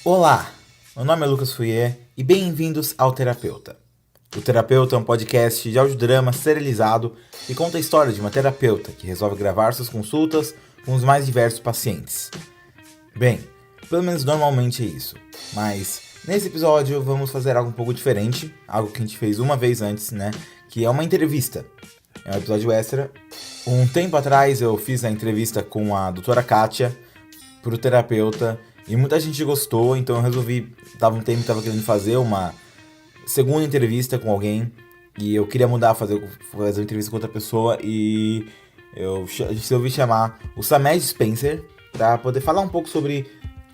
Olá, meu nome é Lucas Fouier e bem-vindos ao Terapeuta. O Terapeuta é um podcast de audiodrama serializado que conta a história de uma terapeuta que resolve gravar suas consultas com os mais diversos pacientes. Bem, pelo menos normalmente é isso, mas nesse episódio vamos fazer algo um pouco diferente, algo que a gente fez uma vez antes, né? Que é uma entrevista. É um episódio extra. Um tempo atrás eu fiz a entrevista com a doutora Kátia pro terapeuta e muita gente gostou, então eu resolvi, tava um tempo que tava querendo fazer uma segunda entrevista com alguém e eu queria mudar, fazer uma entrevista com outra pessoa e eu resolvi chamar o Samed Spencer para poder falar um pouco sobre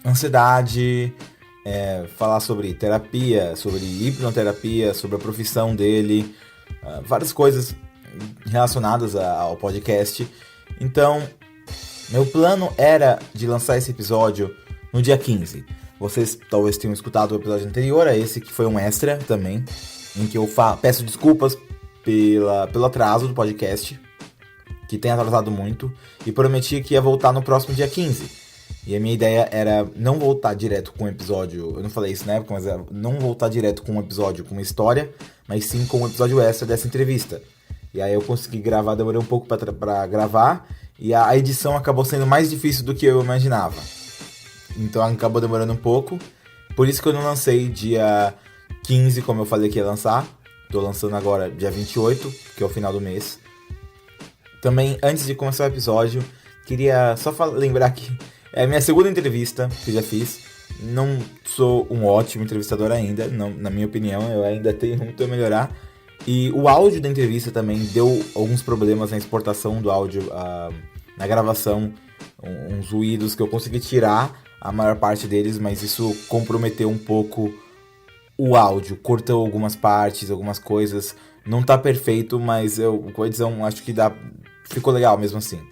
ansiedade, falar sobre terapia, sobre hipnoterapia, sobre a profissão dele, várias coisas relacionadas ao podcast. Então, meu plano era de lançar esse episódio no dia 15. Vocês talvez tenham escutado o episódio anterior a esse, que foi um extra também, em que eu peço desculpas pelo atraso do podcast, que tem atrasado muito, e prometi que ia voltar no próximo dia 15. E a minha ideia era não voltar direto com um episódio, eu não falei isso na época, mas não voltar direto com um episódio com uma história, mas sim com um episódio extra dessa entrevista. E aí eu consegui gravar, demorei um pouco pra gravar, e a edição acabou sendo mais difícil do que eu imaginava. Então acabou demorando um pouco. Por isso que eu não lancei dia 15, como eu falei que ia lançar. Tô lançando agora dia 28, que é o final do mês. Também, antes de começar o episódio, queria só lembrar que é a minha segunda entrevista que eu já fiz. Não sou um ótimo entrevistador ainda, não, na minha opinião, eu ainda tenho muito a melhorar. E o áudio da entrevista também deu alguns problemas na exportação do áudio, na gravação, uns ruídos que eu consegui tirar a maior parte deles, mas isso comprometeu um pouco o áudio, cortou algumas partes, algumas coisas. Não tá perfeito, mas com a edição acho que ficou legal mesmo assim.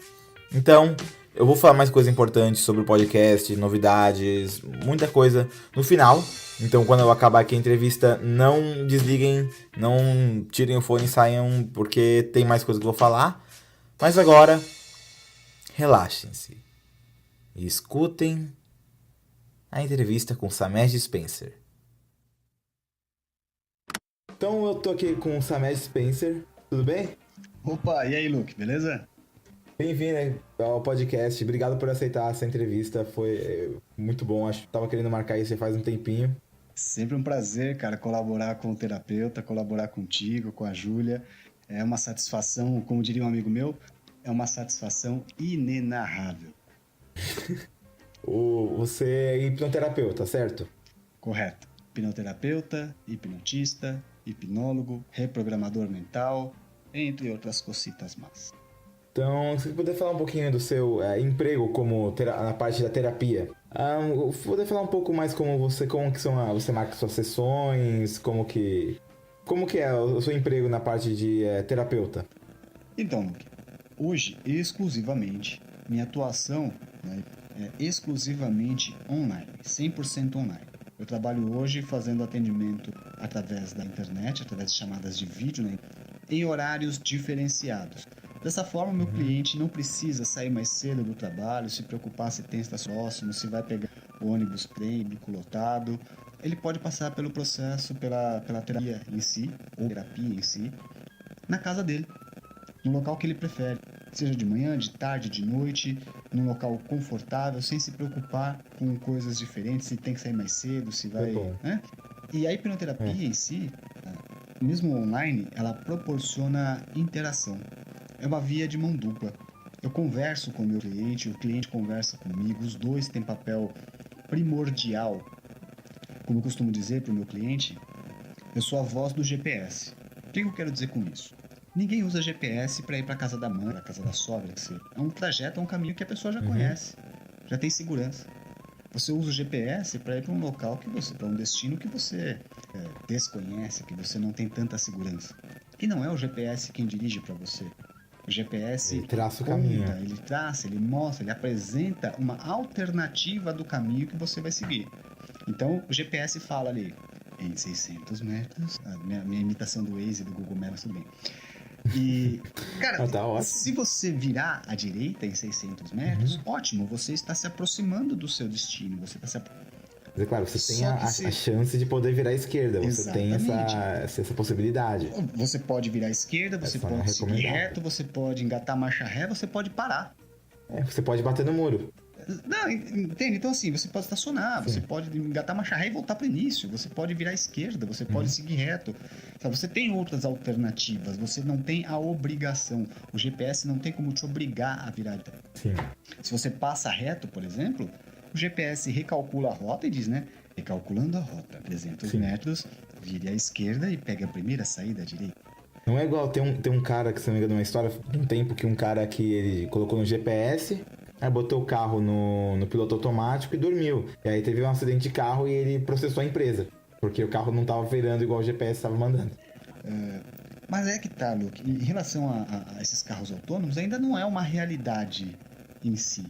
Então, eu vou falar mais coisa importante sobre o podcast, novidades, muita coisa no final. Então, quando eu acabar aqui a entrevista, não desliguem, não tirem o fone e saiam, porque tem mais coisa que eu vou falar. Mas agora, relaxem-se e escutem a entrevista com Samed Spencer. Então, eu tô aqui com o Samed Spencer, tudo bem? Opa, e aí, Luke, beleza? Bem-vindo ao podcast. Obrigado por aceitar essa entrevista. Foi muito bom. Acho que tava querendo marcar isso já faz um tempinho. Sempre um prazer, cara, colaborar com o terapeuta, colaborar contigo, com a Júlia. É uma satisfação, como diria um amigo meu, é uma satisfação inenarrável. Você é hipnoterapeuta, certo? Correto. Hipnoterapeuta, hipnotista, hipnólogo, reprogramador mental, entre outras cocitas mais. Então, se puder falar um pouquinho do seu emprego como na parte da terapia. Poder falar um pouco mais como que você marca suas sessões, como que é o seu emprego na parte de terapeuta? Então, Luke, hoje, exclusivamente, minha atuação, né, é exclusivamente online, 100% online. Eu trabalho hoje fazendo atendimento através da internet, através de chamadas de vídeo, né, em horários diferenciados. Dessa forma, meu cliente não precisa sair mais cedo do trabalho, se preocupar se tem estação próximo, se vai pegar o ônibus, trem, bico lotado. Ele pode passar pelo processo, pela terapia em si, ou terapia em si, na casa dele, no local que ele prefere, seja de manhã, de tarde, de noite, num local confortável, sem se preocupar com coisas diferentes, se tem que sair mais cedo, se vai, né? E a hipnoterapia em si, mesmo online, ela proporciona interação. É uma via de mão dupla. Eu converso com o meu cliente, o cliente conversa comigo, os dois têm papel primordial. Como eu costumo dizer para o meu cliente, eu sou a voz do GPS. O que eu quero dizer com isso? Ninguém usa GPS para ir para a casa da mãe, para a casa da sogra. É um trajeto, é um caminho que a pessoa já conhece, já tem segurança. Você usa o GPS para ir para um local para um destino que você desconhece, que você não tem tanta segurança. E não é o GPS quem dirige para você. O GPS ele traça o caminho. Ele traça, ele mostra, ele apresenta uma alternativa do caminho que você vai seguir. Então, o GPS fala ali, em 600 metros, minha imitação do Waze e do Google Maps, tudo bem. E, cara, Tá se você virar à direita em 600 metros, ótimo, você está se aproximando do seu destino, você está se Mas é claro, você tem Só a, que a se- chance de poder virar à esquerda. Você tem Exatamente. essa possibilidade. Você pode virar à esquerda, você Essa não é pode seguir recomendado. reto, você pode engatar marcha ré, você pode parar. Você pode bater no muro. Não, entende? Então assim, você pode estacionar, Sim. você pode engatar marcha ré e voltar para o início, você pode virar à esquerda, você pode seguir reto. Sabe, você tem outras alternativas, você não tem a obrigação. O GPS não tem como te obrigar a virar. Sim. Se você passa reto, por exemplo, o GPS recalcula a rota e diz, né? Recalculando a rota, 300 Sim. metros, vire à esquerda e pegue a primeira saída à direita. Não é igual, tem um cara que, se não me engano, uma história de um tempo que um cara que ele colocou no GPS, aí botou o carro no piloto automático e dormiu. E aí teve um acidente de carro e ele processou a empresa, porque o carro não tava virando igual o GPS estava mandando. Mas é que tá, Luke, em relação a esses carros autônomos, ainda não é uma realidade em si.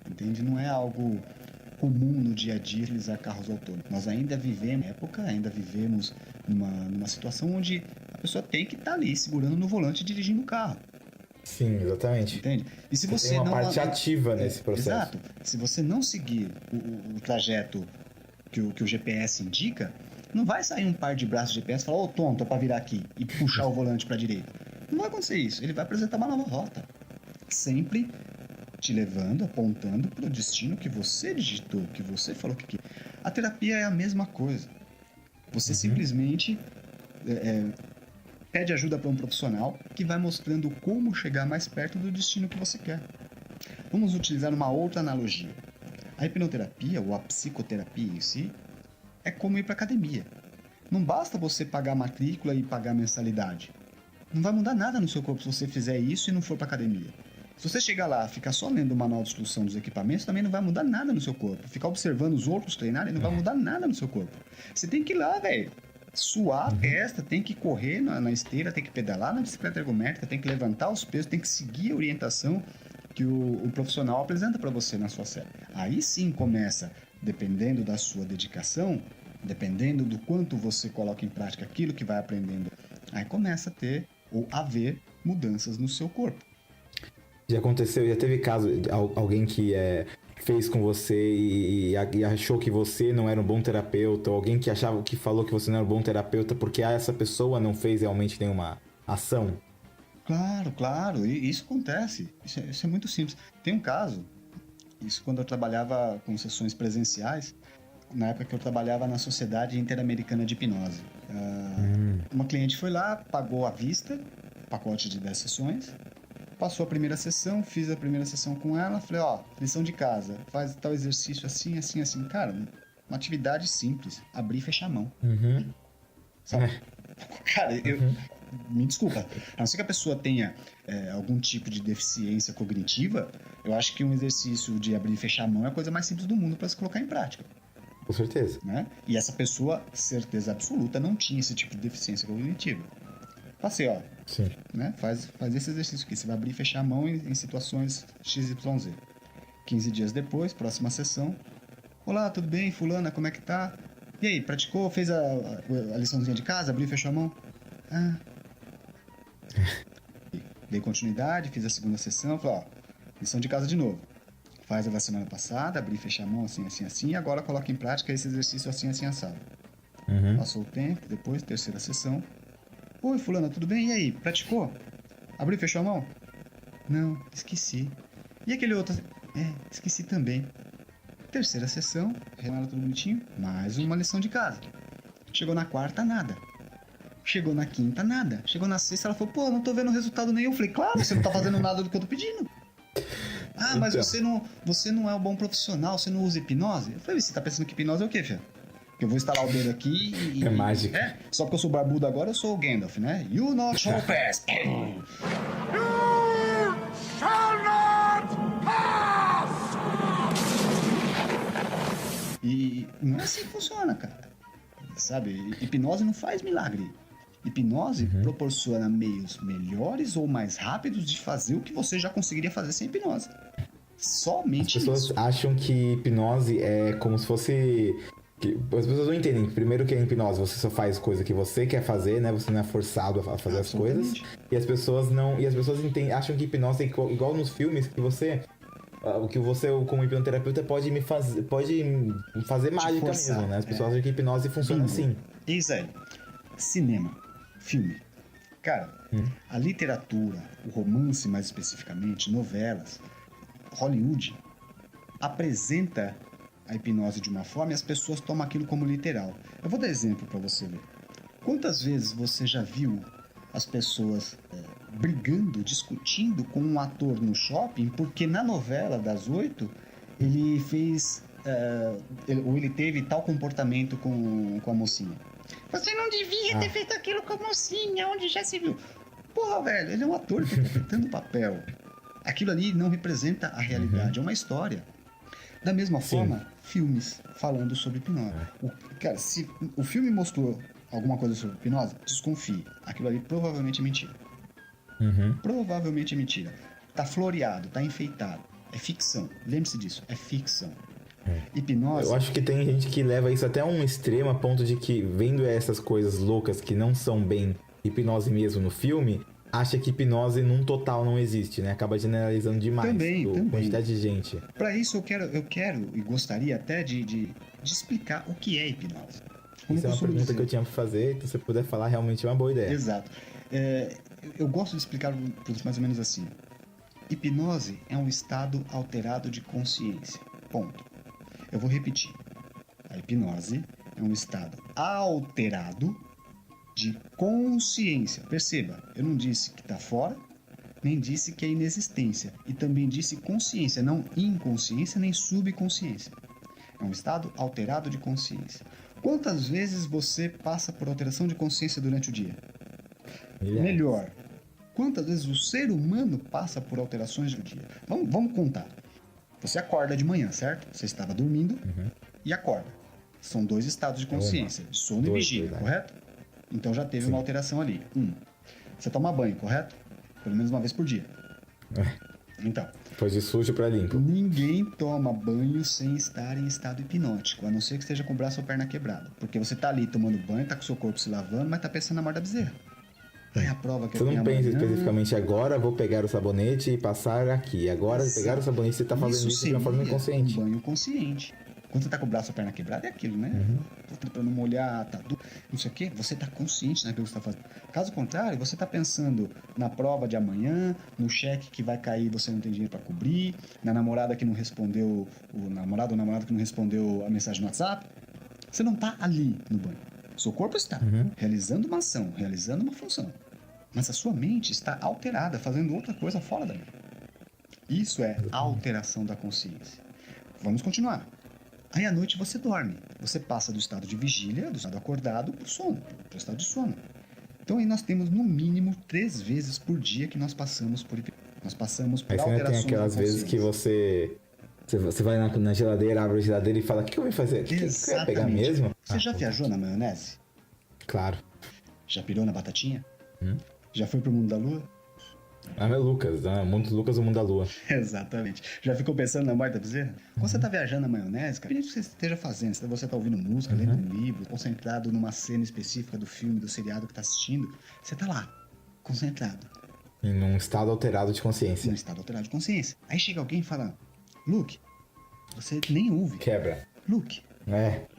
Entende? Não é algo comum no dia a dia utilizar carros autônomos. Nós ainda vivemos ainda vivemos numa situação onde a pessoa tem que estar ali segurando no volante e dirigindo o carro. Sim, exatamente. Entende? E se você tem uma não parte ativa nesse processo. Exato. Se você não seguir o trajeto que o GPS indica, não vai sair um par de braços de GPS e falar, ô tonto, é pra virar aqui e puxar o volante pra direita. Não vai acontecer isso. Ele vai apresentar uma nova rota. Sempre te levando, apontando para o destino que você digitou, que você falou que quer. A terapia é a mesma coisa. Você simplesmente pede ajuda para um profissional que vai mostrando como chegar mais perto do destino que você quer. Vamos utilizar uma outra analogia. A hipnoterapia, ou a psicoterapia em si, é como ir para academia. Não basta você pagar a matrícula e pagar a mensalidade. Não vai mudar nada no seu corpo se você fizer isso e não for para academia. Se você chegar lá e ficar só lendo o manual de instrução dos equipamentos, também não vai mudar nada no seu corpo. Ficar observando os outros treinarem não vai mudar nada no seu corpo. Você tem que ir lá, velho. Suar a testa, tem que correr na esteira, tem que pedalar na bicicleta ergométrica, tem que levantar os pesos, tem que seguir a orientação que o profissional apresenta para você na sua série. Aí sim começa, dependendo da sua dedicação, dependendo do quanto você coloca em prática aquilo que vai aprendendo, aí começa a ter ou haver mudanças no seu corpo. Já aconteceu, já teve caso de alguém que fez com você e achou que você não era um bom terapeuta, ou alguém que falou que você não era um bom terapeuta porque essa pessoa não fez realmente nenhuma ação? Claro, e isso acontece. Isso é muito simples. Tem um caso, isso quando eu trabalhava com sessões presenciais, na época que eu trabalhava na Sociedade Interamericana de Hipnose. Uma cliente foi lá, pagou à vista, pacote de 10 sessões, passou a primeira sessão, fiz a primeira sessão com ela, falei, ó, lição de casa, faz tal exercício assim, assim, assim. Cara, uma atividade simples, abrir e fechar a mão. Sabe? Cara, me desculpa, a não ser que a pessoa tenha algum tipo de deficiência cognitiva, eu acho que um exercício de abrir e fechar a mão é a coisa mais simples do mundo para se colocar em prática. Com certeza. Né? E essa pessoa, certeza absoluta, não tinha esse tipo de deficiência cognitiva. Passei, ó. Sim. Né? Faz esse exercício aqui. Você vai abrir e fechar a mão em situações XYZ. 15 dias depois, próxima sessão. Olá, tudo bem, fulana, como é que tá? E aí, praticou? Fez a liçãozinha de casa? Abriu e fechou a mão? Ah. Dei continuidade, fiz a segunda sessão. Falei, ó, lição de casa de novo. Faz a da semana passada, abrir e fechar a mão assim, assim, assim. E agora coloca em prática esse exercício assim, assim, assado. Passou o tempo, depois, terceira sessão. Oi, fulana, tudo bem? E aí, praticou? Abriu e fechou a mão? Não, esqueci. E aquele outro? Esqueci também. Terceira sessão, remala tudo bonitinho, mais uma lição de casa. Chegou na quarta, nada. Chegou na quinta, nada. Chegou na sexta, ela falou, pô, não tô vendo resultado nenhum. Eu falei, claro, você não tá fazendo nada do que eu tô pedindo. Ah, mas Então. você não é um bom profissional, você não usa hipnose? Eu falei, você tá pensando que hipnose é o quê, filho? Que eu vou instalar o dedo aqui e... É mágica. Só porque eu sou barbudo agora, eu sou o Gandalf, né? You not shall pass. You shall not pass! E não é assim que funciona, cara. Sabe? Hipnose não faz milagre. Hipnose proporciona meios melhores ou mais rápidos de fazer o que você já conseguiria fazer sem hipnose. Somente As pessoas isso. acham que hipnose é como se fosse... As pessoas não entendem. Primeiro que a hipnose, você só faz coisa que você quer fazer, né? Você não é forçado a fazer as coisas. E as pessoas não... E as pessoas acham que hipnose é igual nos filmes, que você... o que você, como hipnoterapeuta, pode fazer mágica forçar, mesmo, né? As pessoas acham que a hipnose funciona assim. Isso aí. Cinema, filme. Cara, a literatura, o romance mais especificamente, novelas, Hollywood, apresenta a hipnose de uma forma e as pessoas tomam aquilo como literal. Eu vou dar exemplo para você ver. Quantas vezes você já viu as pessoas brigando, discutindo com um ator no shopping porque na novela das 8 ele fez ou ele teve tal comportamento com a mocinha? Você não devia ter feito aquilo com a mocinha, onde já se viu. Porra, velho, ele é um ator interpretando o papel. Aquilo ali não representa a realidade, é uma história. Da mesma forma, filmes falando sobre hipnose. Cara, se o filme mostrou alguma coisa sobre hipnose, desconfie. Aquilo ali provavelmente é mentira. Provavelmente é mentira. Tá floreado, tá enfeitado. É ficção. Lembre-se disso, é ficção. Hipnose... Eu acho que tem gente que leva isso até um extremo, a ponto de que, vendo essas coisas loucas que não são bem hipnose mesmo no filme, acha que hipnose num total não existe, né? Acaba generalizando demais a quantidade de gente. Para isso, eu quero e gostaria até de explicar o que é hipnose. Isso é uma pergunta que eu tinha pra fazer, então se você puder falar, realmente é uma boa ideia. Exato. Eu gosto de explicar mais ou menos assim. Hipnose é um estado alterado de consciência. Ponto. Eu vou repetir. A hipnose é um estado alterado de consciência. Perceba, eu não disse que está fora, nem disse que é inexistência. E também disse consciência, não inconsciência nem subconsciência. É um estado alterado de consciência. Quantas vezes você passa por alteração de consciência durante o dia? Melhor. Quantas vezes o ser humano passa por alterações do dia? Vamos contar. Você acorda de manhã, certo? Você estava dormindo e acorda. São 2 estados de consciência, de sono e vigília, correto? Então já teve uma alteração ali. Você toma banho, correto? Pelo menos uma vez por dia. Então. Depois de sujo pra limpo. Ninguém toma banho sem estar em estado hipnótico, a não ser que esteja com o braço ou perna quebrada. Porque você tá ali tomando banho, tá com o seu corpo se lavando, mas tá pensando na morte da bezerra. Aí a prova que você não pensa especificamente agora vou pegar o sabonete e passar aqui. Agora pegar o sabonete, você tá fazendo isso de uma forma inconsciente. Um banho consciente. Quando você tá com o braço ou perna quebrada, é aquilo, né? Pra não molhar, tá duro, não sei o quê. Você tá consciente naquilo que você tá fazendo. Caso contrário, você tá pensando na prova de amanhã, no cheque que vai cair e você não tem dinheiro pra cobrir, na namorada que não respondeu, o namorado ou namorada que não respondeu a mensagem no WhatsApp. Você não tá ali no banho. Seu corpo está realizando uma ação, realizando uma função. Mas a sua mente está alterada, fazendo outra coisa fora dali. Isso é alteração da consciência. Vamos continuar. Aí à noite você dorme. Você passa do estado de vigília, do estado acordado, para o sono, para o estado de sono. Então aí nós temos no mínimo 3 vezes por dia que nós passamos por alterações da consciência. Aí tem aquelas vezes que você vai na geladeira, abre a geladeira e fala, o que eu vou fazer? O que eu ia pegar mesmo? Você já viajou na maionese? Claro. Já pirou na batatinha? Já foi pro mundo da lua? É Lucas, né? O mundo do Lucas, o mundo da lua. Exatamente. Já ficou pensando na morte da bezerra? Quando você tá viajando na maionese, cara, independente do que você esteja fazendo, se você tá ouvindo música, lendo um livro, concentrado numa cena específica do filme, do seriado que tá assistindo, você tá lá, concentrado. Em um estado alterado de consciência. Num estado alterado de consciência. Aí chega alguém e fala, Luke, você nem ouve. Quebra. Luke.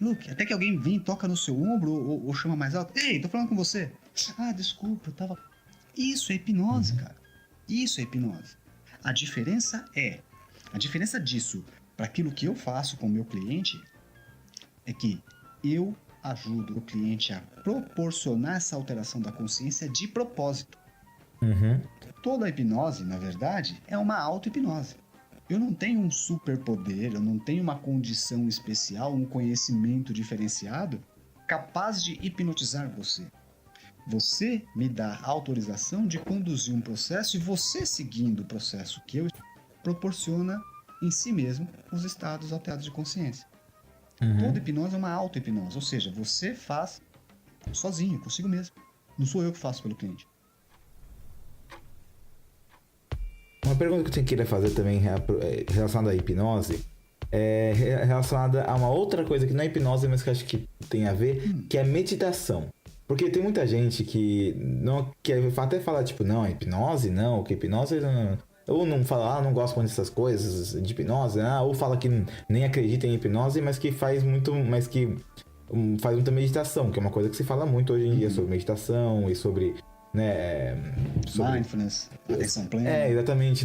Luke, até que alguém vem e toca no seu ombro ou chama mais alto. Ei, tô falando com você. Ah, desculpa, eu tava... Isso é hipnose, cara. Isso é hipnose. A diferença disso para aquilo que eu faço com o meu cliente é que eu ajudo o cliente a proporcionar essa alteração da consciência de propósito. Toda hipnose, na verdade, é uma auto-hipnose. Eu não tenho um superpoder, eu não tenho uma condição especial, um conhecimento diferenciado capaz de hipnotizar você. Você me dá autorização de conduzir um processo e você, seguindo o processo que eu proporciona em si mesmo os estados alterados de consciência. Toda hipnose é uma auto-hipnose, ou seja, você faz sozinho, consigo mesmo. Não sou eu que faço pelo cliente. Uma pergunta que eu queria fazer também relacionada à hipnose é relacionada a uma outra coisa que não é hipnose, mas que eu acho que tem a ver, que é meditação. Porque tem muita gente que até fala, tipo, não, hipnose não, que hipnose ou não fala, não gosto muito dessas coisas de hipnose, ou fala que nem acredita em hipnose, mas que faz muita meditação, que é uma coisa que se fala muito hoje em dia sobre meditação e sobre, né, mindfulness, atenção plena. Exatamente,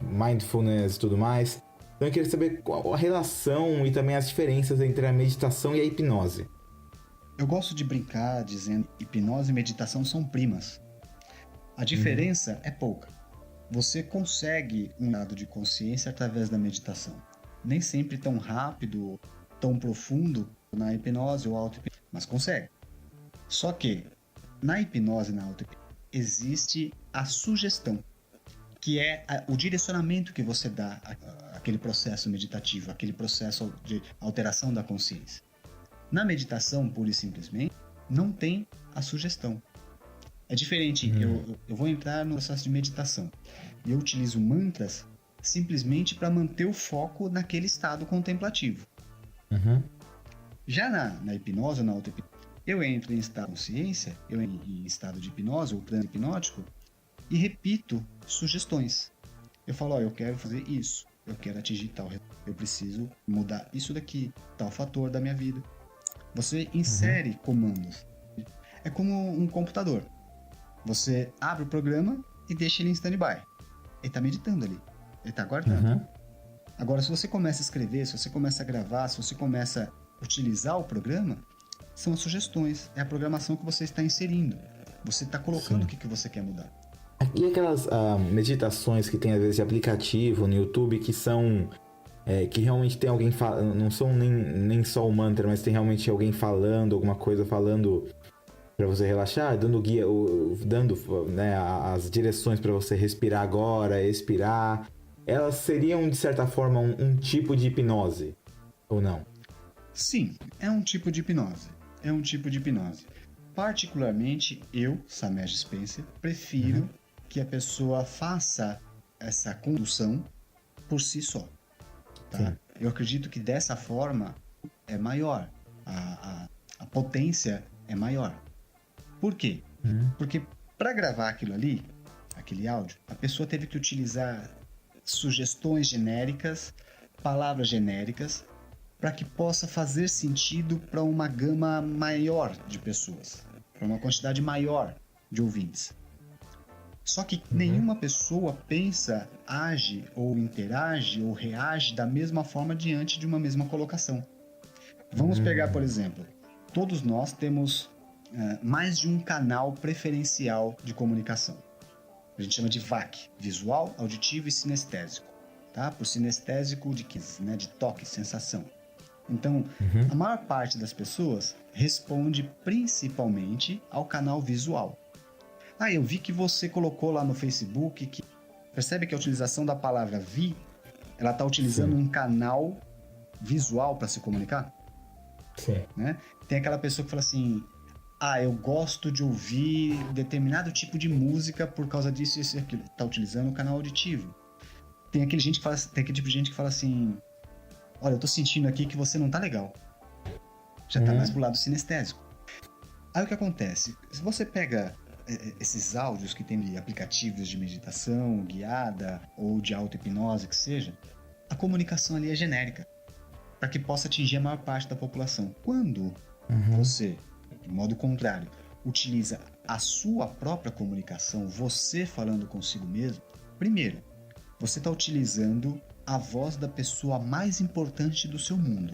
mindfulness e tudo mais. Então eu queria saber qual a relação e também as diferenças entre a meditação e a hipnose. Eu gosto de brincar dizendo que hipnose e meditação são primas. A diferença é pouca. Você consegue um estado de consciência através da meditação. Nem sempre tão rápido, tão profundo na hipnose ou auto-hipnose, mas consegue. Só que na hipnose e na auto-hipnose existe a sugestão, que é o direcionamento que você dá àquele processo meditativo, aquele processo de alteração da consciência. Na meditação, pura e simplesmente, não tem a sugestão. É diferente, eu vou entrar no processo de meditação e eu utilizo mantras simplesmente para manter o foco naquele estado contemplativo. Já na hipnose ou na auto-hipnose, eu entro em estado de consciência, eu entro em estado de hipnose ou transe hipnótico e repito sugestões. Eu falo, eu quero fazer isso, eu quero atingir tal resultado, eu preciso mudar isso daqui, tal fator da minha vida. Você insere comandos. É como um computador. Você abre o programa e deixa ele em stand-by. Ele está meditando ali, ele está guardando. Agora, se você começa a escrever, se você começa a gravar, se você começa a utilizar o programa, são as sugestões, é a programação que você está inserindo. Você está colocando o que você quer mudar. E aquelas meditações que tem às vezes de aplicativo no YouTube que são... que realmente tem alguém falando, não são nem só o mantra, mas tem realmente alguém falando, alguma coisa falando pra você relaxar, dando guia, dando, né, as direções pra você respirar agora, expirar. Elas seriam, de certa forma, um tipo de hipnose, ou não? Sim, é um tipo de hipnose. Particularmente, eu, Samesh Spencer, prefiro que a pessoa faça essa condução por si só. Tá? Eu acredito que dessa forma é maior, a potência é maior. Por quê? Porque para gravar aquilo ali, aquele áudio, a pessoa teve que utilizar sugestões genéricas, palavras genéricas, para que possa fazer sentido para uma gama maior de pessoas, para uma quantidade maior de ouvintes. Só que nenhuma pessoa pensa, age ou interage ou reage da mesma forma diante de uma mesma colocação. Vamos pegar, por exemplo, todos nós temos mais de um canal preferencial de comunicação. A gente chama de VAC, visual, auditivo e sinestésico. Tá? Por sinestésico de toque, sensação. Então, a maior parte das pessoas responde principalmente ao canal visual. Eu vi que você colocou lá no Facebook que... Percebe que a utilização da palavra vi, ela está utilizando um canal visual para se comunicar? Sim. Né? Tem aquela pessoa que fala assim... eu gosto de ouvir determinado tipo de música por causa disso, isso e aquilo. Está utilizando o canal auditivo. Tem aquele tipo de gente que fala assim... Olha, eu tô sentindo aqui que você não tá legal. Já tá mais pro lado sinestésico. Aí o que acontece? Se você pega esses áudios que tem de aplicativos de meditação guiada ou de auto-hipnose, que seja, a comunicação ali é genérica, para que possa atingir a maior parte da população. Quando você, de modo contrário, utiliza a sua própria comunicação, você falando consigo mesmo, primeiro, você está utilizando a voz da pessoa mais importante do seu mundo,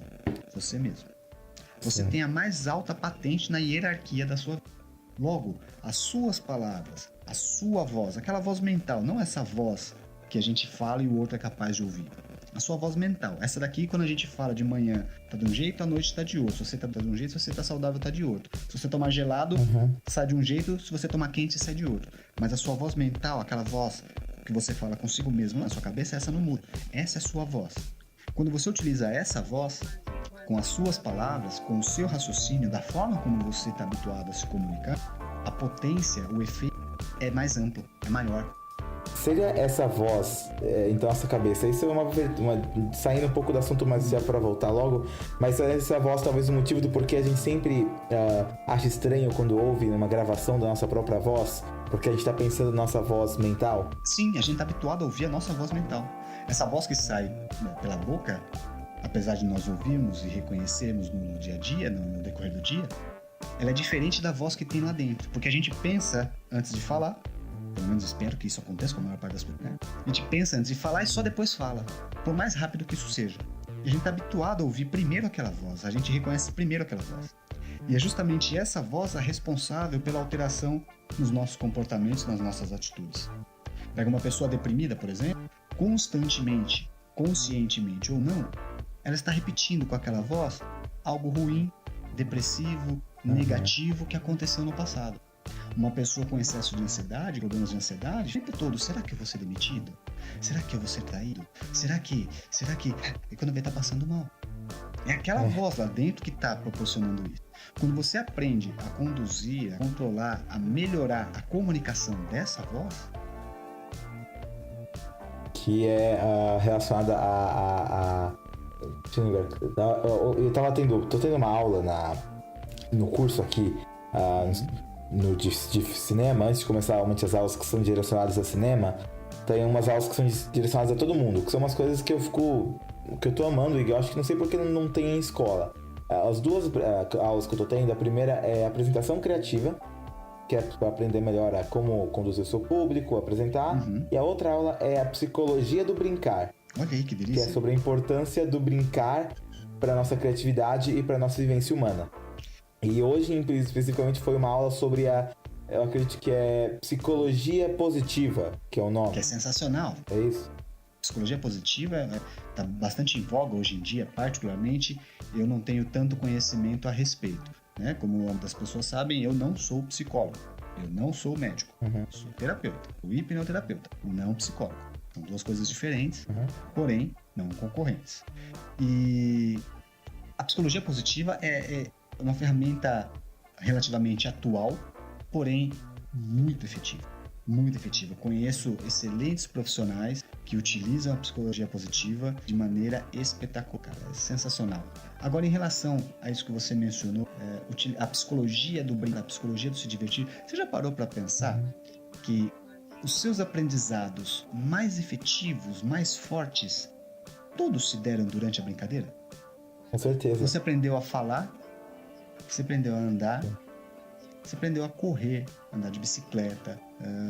você mesmo. Você tem a mais alta patente na hierarquia da sua vida. Logo, as suas palavras, a sua voz, aquela voz mental, não essa voz que a gente fala e o outro é capaz de ouvir. A sua voz mental. Essa daqui, quando a gente fala de manhã, tá de um jeito, à noite tá de outro. Se você tá de um jeito, se você tá saudável, tá de outro. Se você tomar gelado, sai de um jeito, se você tomar quente, sai de outro. Mas a sua voz mental, aquela voz que você fala consigo mesmo na sua cabeça, essa não muda. Essa é a sua voz. Quando você utiliza essa voz, com as suas palavras, com o seu raciocínio, da forma como você está habituado a se comunicar, a potência, o efeito é mais amplo, é maior. Seria essa voz em nossa cabeça? Isso é saindo um pouco do assunto, mas já para voltar logo. Mas essa voz, talvez o motivo do porquê a gente sempre acha estranho quando ouve uma gravação da nossa própria voz, Porque a gente tá pensando na nossa voz mental. Sim, a gente tá habituado a ouvir a nossa voz mental. Essa voz que sai pela boca, apesar de nós ouvirmos e reconhecermos no dia a dia, no decorrer do dia, ela é diferente da voz que tem lá dentro. Porque a gente pensa antes de falar, pelo menos espero que isso aconteça com a maior parte das pessoas, né? A gente pensa antes de falar e só depois fala, por mais rápido que isso seja. E a gente tá habituado a ouvir primeiro aquela voz, a gente reconhece primeiro aquela voz. E é justamente essa voz a responsável pela alteração nos nossos comportamentos, nas nossas atitudes. Pega uma pessoa deprimida, por exemplo, constantemente, conscientemente ou não, ela está repetindo com aquela voz algo ruim, depressivo, negativo que aconteceu no passado. Uma pessoa com excesso de ansiedade, problemas de ansiedade, o tempo todo, será que eu vou ser demitido? Será que eu vou ser traído? Será que... E quando vê, tá passando mal. É aquela voz lá dentro que tá proporcionando isso. Quando você aprende a conduzir, a controlar, a melhorar a comunicação dessa voz, que é relacionada a deixa eu ver, tô tendo uma aula no curso aqui de cinema. Antes de começar realmente as aulas que são direcionadas a cinema, tem umas aulas que são direcionadas a todo mundo, que são umas coisas que eu tô amando e eu acho que não sei porque não tem em escola. As duas aulas que eu tô tendo, a primeira é a apresentação criativa, que é para aprender melhor a como conduzir o seu público, apresentar. E a outra aula é a psicologia do brincar. Olha aí, que delícia. Que é sobre a importância do brincar para nossa criatividade e para nossa vivência humana. E hoje, especificamente, foi uma aula sobre eu acredito que é psicologia positiva, que é o nome. Que é sensacional. É isso. Psicologia positiva está bastante em voga hoje em dia, particularmente eu não tenho tanto conhecimento a respeito, né? Como muitas pessoas sabem, eu não sou psicólogo, eu não sou médico, sou terapeuta, o hipnoterapeuta, não psicólogo. São duas coisas diferentes, porém não concorrentes. E a psicologia positiva é uma ferramenta relativamente atual, porém muito efetiva. Muito efetiva. Conheço excelentes profissionais que utilizam a psicologia positiva de maneira espetacular. É sensacional. Agora, em relação a isso que você mencionou, a psicologia do brincar, a psicologia do se divertir, você já parou para pensar que os seus aprendizados mais efetivos, mais fortes, todos se deram durante a brincadeira? Com certeza. Você aprendeu a falar, você aprendeu a andar, você aprendeu a correr, andar de bicicleta.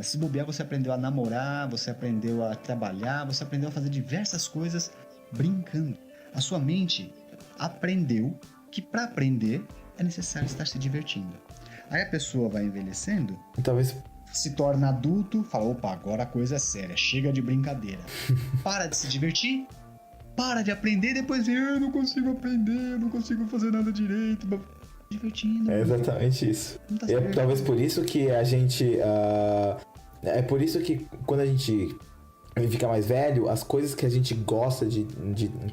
Se bobear, você aprendeu a namorar, você aprendeu a trabalhar, você aprendeu a fazer diversas coisas brincando. A sua mente aprendeu que para aprender é necessário estar se divertindo. Aí a pessoa vai envelhecendo, Talvez se torna adulto, fala, opa, agora a coisa é séria, chega de brincadeira. Para de se divertir, para de aprender, depois vem, eu não consigo aprender, eu não consigo fazer nada direito. Divertindo. é exatamente isso. Não tá E é certo. talvez por isso que a gente... é por isso que quando a gente fica mais velho, as coisas que a gente gosta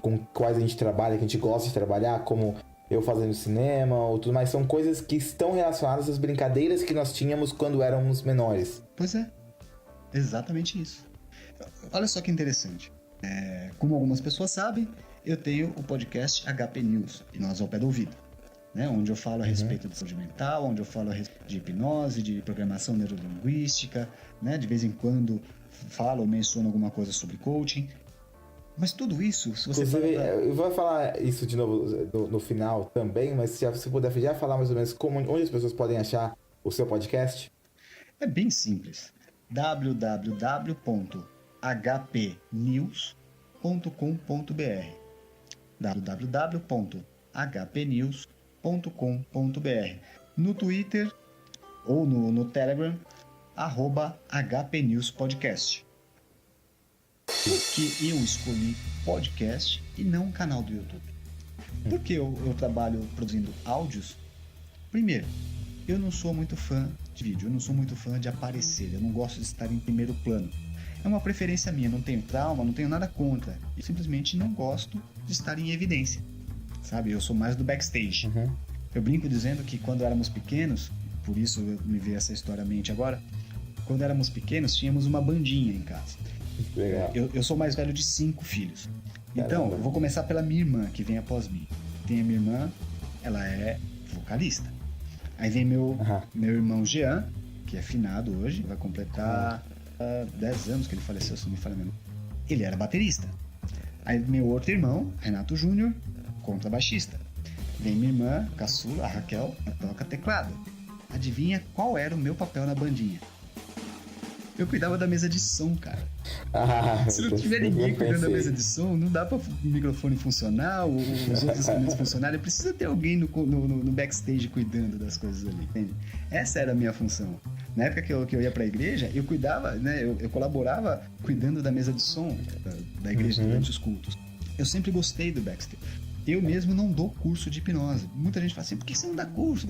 com quais a gente trabalha, que a gente gosta de trabalhar, como eu fazendo cinema ou tudo mais, são coisas que estão relacionadas às brincadeiras que nós tínhamos quando éramos menores. Pois é, exatamente isso. Olha só que interessante. Como algumas pessoas sabem, eu tenho o podcast HP News, e nós ao pé do ouvido, né? Onde eu falo a respeito de saúde mental, onde eu falo a respeito de hipnose, de programação neurolinguística, né? De vez em quando falo ou menciono alguma coisa sobre coaching. Mas tudo isso, se você... Inclusive, eu vou falar isso de novo no final também, mas se você puder já falar mais ou menos onde as pessoas podem achar o seu podcast. É bem simples. www.hpnews.com.br www.hpnews.com.br No Twitter ou no Telegram, @hpnewspodcast. Por que eu escolhi podcast e não um canal do YouTube? Porque eu trabalho produzindo áudios. Primeiro, eu não sou muito fã de vídeo, eu não sou muito fã de aparecer, eu não gosto de estar em primeiro plano. É uma preferência minha, não tenho trauma, não tenho nada contra. Eu simplesmente não gosto de estar em evidência, sabe? Eu sou mais do backstage. Eu brinco dizendo que quando éramos pequenos, por isso me veio essa história à mente agora, quando éramos pequenos tínhamos uma bandinha em casa. Legal. Eu sou mais velho de 5 filhos. Então, eu vou começar pela minha irmã, que vem após mim. Tem a minha irmã, ela é vocalista. Aí vem meu irmão Jean, que é finado hoje, vai completar 10 anos que ele faleceu, se não me falha a memória. Ele era baterista. Aí meu outro irmão, Renato Júnior, contrabaixista. Vem minha irmã, caçula, a Raquel, toca teclado. Adivinha qual era o meu papel na bandinha? Eu cuidava da mesa de som, cara. Se não tiver ninguém cuidando da mesa de som, não dá pra o microfone funcionar, os outros instrumentos funcionarem. Precisa ter alguém no backstage cuidando das coisas ali, entende? Essa era a minha função. Na época que eu ia pra igreja, eu cuidava, né? Eu colaborava cuidando da mesa de som da igreja durante os cultos. Eu sempre gostei do backstage. Eu mesmo não dou curso de hipnose. Muita gente fala assim, por que você não dá curso?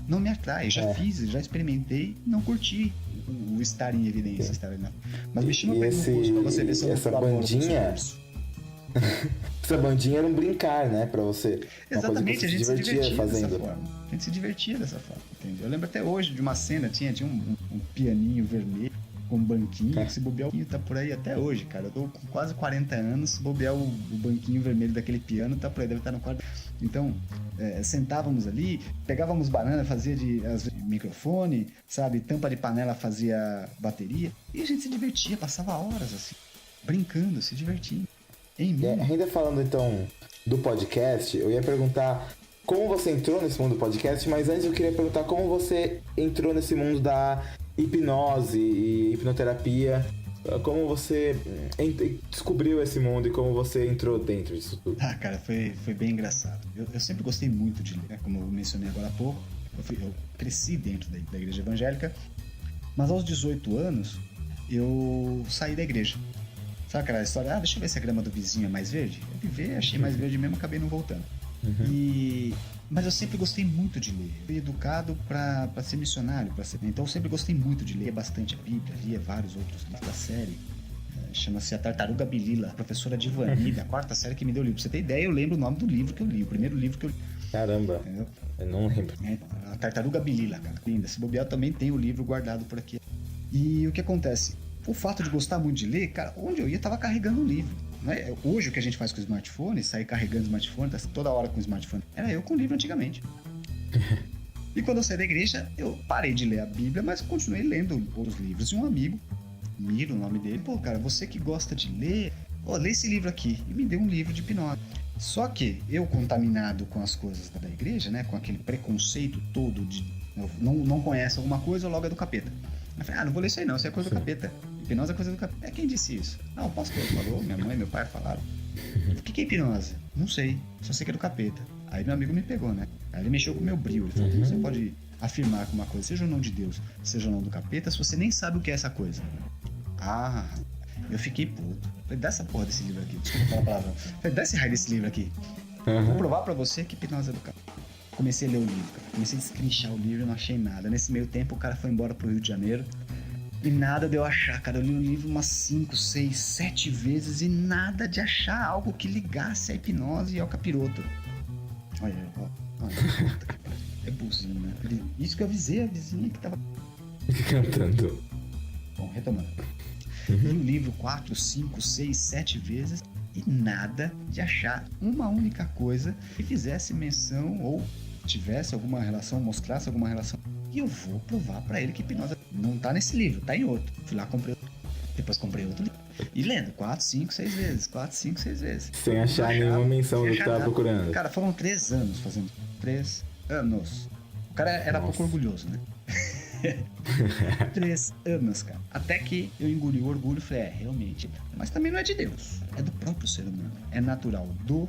Não me atrai. Já fiz, já experimentei, não curti o estar em evidência. Mas me chama pra ir no curso pra você ver se eu essa bandinha... Essa bandinha era um brincar, né, pra você. Exatamente, a gente se divertia fazendo. dessa forma. A gente se divertia dessa forma, entende? Eu lembro até hoje de uma cena, tinha um pianinho vermelho com um banquinho, que se bobear o banquinho tá por aí até hoje, cara. Eu tô com quase 40 anos, se bobear o banquinho vermelho daquele piano, tá por aí, deve estar no quarto. Então, sentávamos ali, pegávamos banana, fazia de microfone, sabe? Tampa de panela fazia bateria, e a gente se divertia, passava horas assim, brincando, se divertindo. Ainda falando então do podcast, eu ia perguntar como você entrou nesse mundo do podcast, mas antes eu queria perguntar como você entrou nesse mundo da hipnose e hipnoterapia. Como você descobriu esse mundo e como você entrou dentro disso tudo? Ah, cara, foi bem engraçado. Eu sempre gostei muito de ler, né? Como eu mencionei agora há pouco. Eu cresci dentro da igreja evangélica, mas aos 18 anos eu saí da igreja. Sabe aquela história? Deixa eu ver se a grama do vizinho é mais verde. Eu fui ver, achei mais verde mesmo, acabei não voltando. Mas eu sempre gostei muito de ler. Fui educado para ser missionário, então eu sempre gostei muito de ler bastante a Bíblia, lia vários outros livros da série. Chama-se A Tartaruga Bilila, a professora Divani, da 4ª série que me deu o livro. Pra você ter ideia, eu lembro o nome do livro que eu li, o primeiro livro que eu li. Caramba, eu não lembro. A Tartaruga Bilila, cara, linda. Se bobear, também tem o livro guardado por aqui. E o que acontece? O fato de gostar muito de ler, cara, onde eu ia, tava carregando um livro. Né? Hoje o que a gente faz com o smartphone, sair carregando o smartphone, tá toda hora com o smartphone, era eu com o livro antigamente. E quando eu saí da igreja, eu parei de ler a Bíblia, mas continuei lendo outros livros. E um amigo, Miro, o nome dele, pô, cara, você que gosta de ler, lê esse livro aqui. E me deu um livro de hipnose. Só que eu, contaminado com as coisas da igreja, né, com aquele preconceito todo de não conhece alguma coisa, logo é do capeta. Eu falei, não vou ler isso aí não, isso é coisa do capeta. Hipnose é coisa do capeta. Quem disse isso? O pastor falou, minha mãe, meu pai falaram. O que é hipnose? Não sei, só sei que é do capeta. Aí meu amigo me pegou, né? Aí ele mexeu com o meu brilho. Ele falou, você pode afirmar que uma coisa seja o nome de Deus, seja o nome do capeta, se você nem sabe o que é essa coisa. Eu fiquei puto. Falei, dá essa porra desse livro aqui. Desculpa falar a palavra. Falei, dá esse raio desse livro aqui. Vou provar pra você que hipnose é do capeta. Comecei a ler o livro, cara. Comecei a descrinchar o livro e não achei nada. Nesse meio tempo, o cara foi embora pro Rio de Janeiro. E nada de eu achar, cara. Eu li o livro umas 5, 6, 7 vezes e nada de achar algo que ligasse a hipnose e ao capiroto. Olha, é buzina. Isso que eu avisei a vizinha que tava cantando. Bom, retomando. Li o livro 4, 5, 6, 7 vezes e nada de achar uma única coisa que fizesse menção ou tivesse alguma relação, mostrasse alguma relação. E eu vou provar pra ele que hipnose não tá nesse livro, tá em outro. Fui lá, comprei outro. Depois comprei outro livro. E lendo 4, 5, 6 vezes. 4, 5, 6 vezes. Sem achar nenhuma menção do que tava procurando. Cara, foram 3 anos fazendo. 3 anos. O cara era pouco orgulhoso, né? 3 anos, cara. Até que eu engoli o orgulho e falei, realmente. Mas também não é de Deus. É do próprio ser humano. É natural como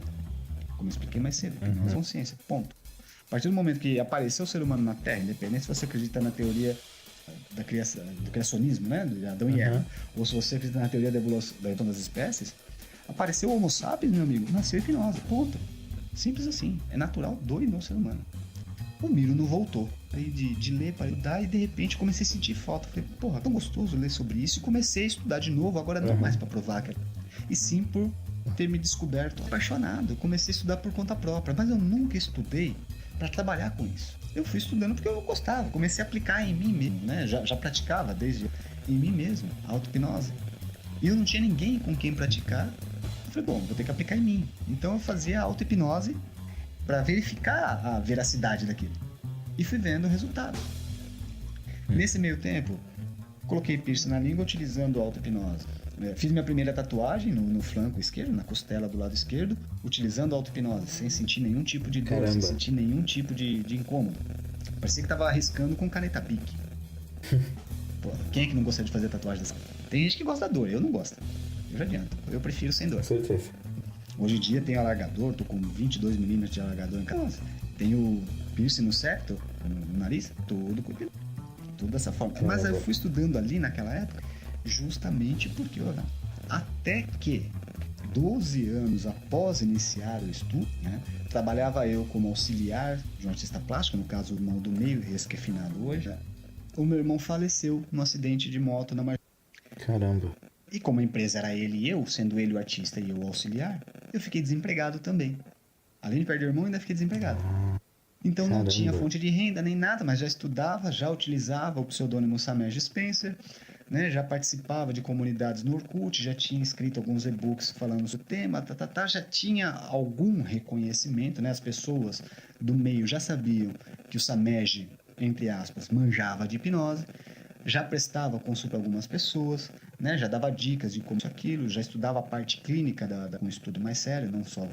eu expliquei mais cedo, hipnose é consciência. Ponto. A partir do momento que apareceu o ser humano na Terra, independente se você acredita na teoria do criacionismo, né, de Adão e Eva, ou se você acredita na teoria da evolução das espécies, apareceu o Homo sapiens, meu amigo, nasceu a hipnose, ponto. Simples assim, é natural do e no ser humano. O Miro não voltou. Aí de ler para estudar e de repente comecei a sentir falta. Falei, porra, tão gostoso ler sobre isso. E comecei a estudar de novo, agora não mais para provar, e sim por ter me descoberto apaixonado. Eu comecei a estudar por conta própria, mas eu nunca estudei para trabalhar com isso. Eu fui estudando porque eu gostava, comecei a aplicar em mim mesmo, né? Já praticava desde em mim mesmo, a auto-hipnose. E eu não tinha ninguém com quem praticar. Eu falei, bom, vou ter que aplicar em mim. Então eu fazia a auto-hipnose para verificar a veracidade daquilo. E fui vendo o resultado. Nesse meio tempo, coloquei piercing na língua utilizando auto-hipnose. Fiz minha primeira tatuagem no flanco esquerdo, na costela do lado esquerdo, utilizando auto-hipnose, sem sentir nenhum tipo de dor, Caramba. sem sentir nenhum tipo de incômodo. Parecia que tava arriscando com caneta Bic. Pô, quem é que não gostaria de fazer tatuagem dessa? Tem gente que gosta da dor, eu não gosto. Eu já adianto, eu prefiro sem dor. Com certeza. Hoje em dia tem alargador, tô com 22mm de alargador em casa. Tenho piercing no septo, no nariz, tudo dessa forma. Mas eu fui estudando ali naquela época justamente porque, olha, até que 12 anos após iniciar o estudo, né, trabalhava eu como auxiliar de um artista plástico, no caso o irmão do meio, esse que é finado hoje. O meu irmão faleceu num acidente de moto na marginal. Caramba. E como a empresa era ele e eu, sendo ele o artista e eu o auxiliar, eu fiquei desempregado também. Além de perder o irmão, ainda fiquei desempregado. Então não tinha fonte de renda nem nada, mas já estudava, já utilizava o pseudônimo Samer Spencer, né? Já participava de comunidades no Orkut, já tinha escrito alguns e-books falando sobre o tema, já tinha algum reconhecimento, né? As pessoas do meio já sabiam que o Samer, entre aspas, manjava de hipnose, já prestava consulta a algumas pessoas, né? Já dava dicas de como isso aquilo, já estudava a parte clínica com um estudo mais sério, não só.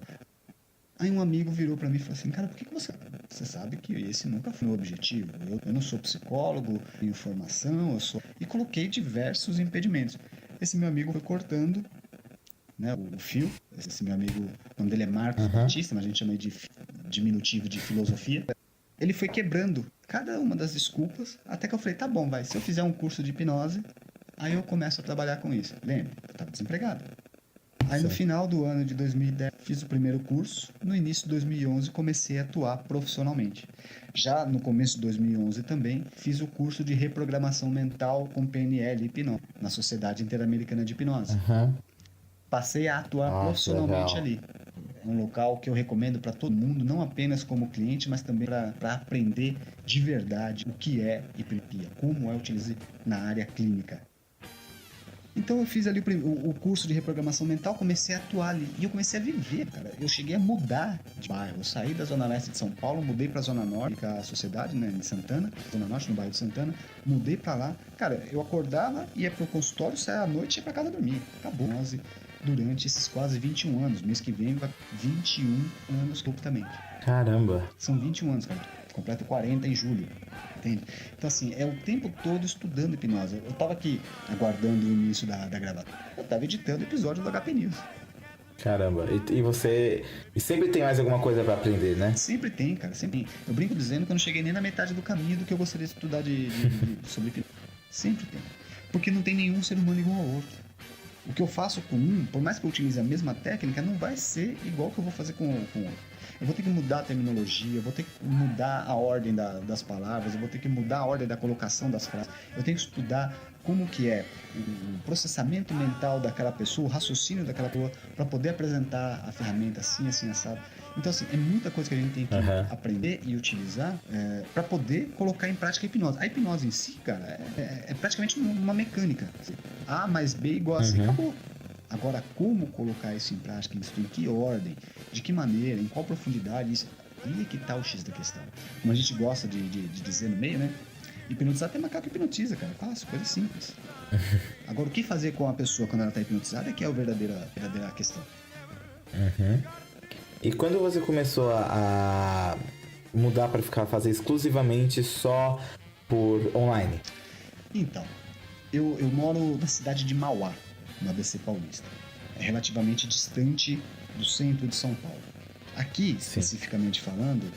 Aí um amigo virou pra mim e falou assim, cara, por que você sabe que esse nunca foi o meu objetivo? Eu não sou psicólogo, tenho formação, eu sou... E coloquei diversos impedimentos. Esse meu amigo foi cortando, né, o fio. Esse meu amigo, o nome dele é Marcos Batista, mas a gente chama de diminutivo de filosofia. Ele foi quebrando cada uma das desculpas, até que eu falei, tá bom, vai, se eu fizer um curso de hipnose, aí eu começo a trabalhar com isso. Lembra, eu estava desempregado. Aí no final do ano de 2010 fiz o primeiro curso, no início de 2011 comecei a atuar profissionalmente. Já no começo de 2011 também fiz o curso de reprogramação mental com PNL e hipnose, na Sociedade Interamericana de Hipnose. Passei a atuar profissionalmente ali. É um local que eu recomendo para todo mundo, não apenas como cliente, mas também para aprender de verdade o que é hipnoterapia, como é utilizado na área clínica. Então eu fiz ali o curso de reprogramação mental, comecei a atuar ali e eu comecei a viver, cara. Eu cheguei a mudar de bairro, eu saí da Zona Leste de São Paulo, mudei pra Zona Norte, com a sociedade, né, em Santana, Zona Norte, no bairro de Santana, mudei pra lá. Cara, eu acordava, ia pro consultório, saía à noite e ia pra casa dormir. Acabou. Durante esses quase 21 anos, mês que vem vai 21 anos completamente. Caramba. São 21 anos, cara. Completo 40 em julho. Entende? Então, assim, é o tempo todo estudando hipnose. Eu tava aqui aguardando o início da gravação. Eu tava editando episódio do HP News. Caramba. E você... E sempre tem mais alguma coisa pra aprender, né? Sempre tem, cara. Sempre tem. Eu brinco dizendo que eu não cheguei nem na metade do caminho do que eu gostaria de estudar sobre hipnose. Sempre tem. Porque não tem nenhum ser humano igual ao outro. O que eu faço com um, por mais que eu utilize a mesma técnica, não vai ser igual que eu vou fazer com o outro. Eu vou ter que mudar a terminologia, eu vou ter que mudar a ordem das palavras, eu vou ter que mudar a ordem da colocação das frases. Eu tenho que estudar como que é o processamento mental daquela pessoa, o raciocínio daquela pessoa, para poder apresentar a ferramenta assim, assado. Então, assim, é muita coisa que a gente tem que aprender e utilizar para poder colocar em prática a hipnose. A hipnose em si, cara, é praticamente uma mecânica. A mais B igual a C, acabou. Agora, como colocar isso em prática, em que ordem, de que maneira, em qual profundidade, isso aí é que tá o X da questão. Como a gente gosta de dizer no meio, né? Hipnotizar até macaco hipnotiza, cara. Fácil, coisa simples. Agora, o que fazer com a pessoa quando ela tá hipnotizada é que é a verdadeira questão. E quando você começou a mudar para fazer exclusivamente só por online? Então, eu moro na cidade de Mauá, no ABC Paulista. É relativamente distante do centro de São Paulo. Aqui, especificamente falando,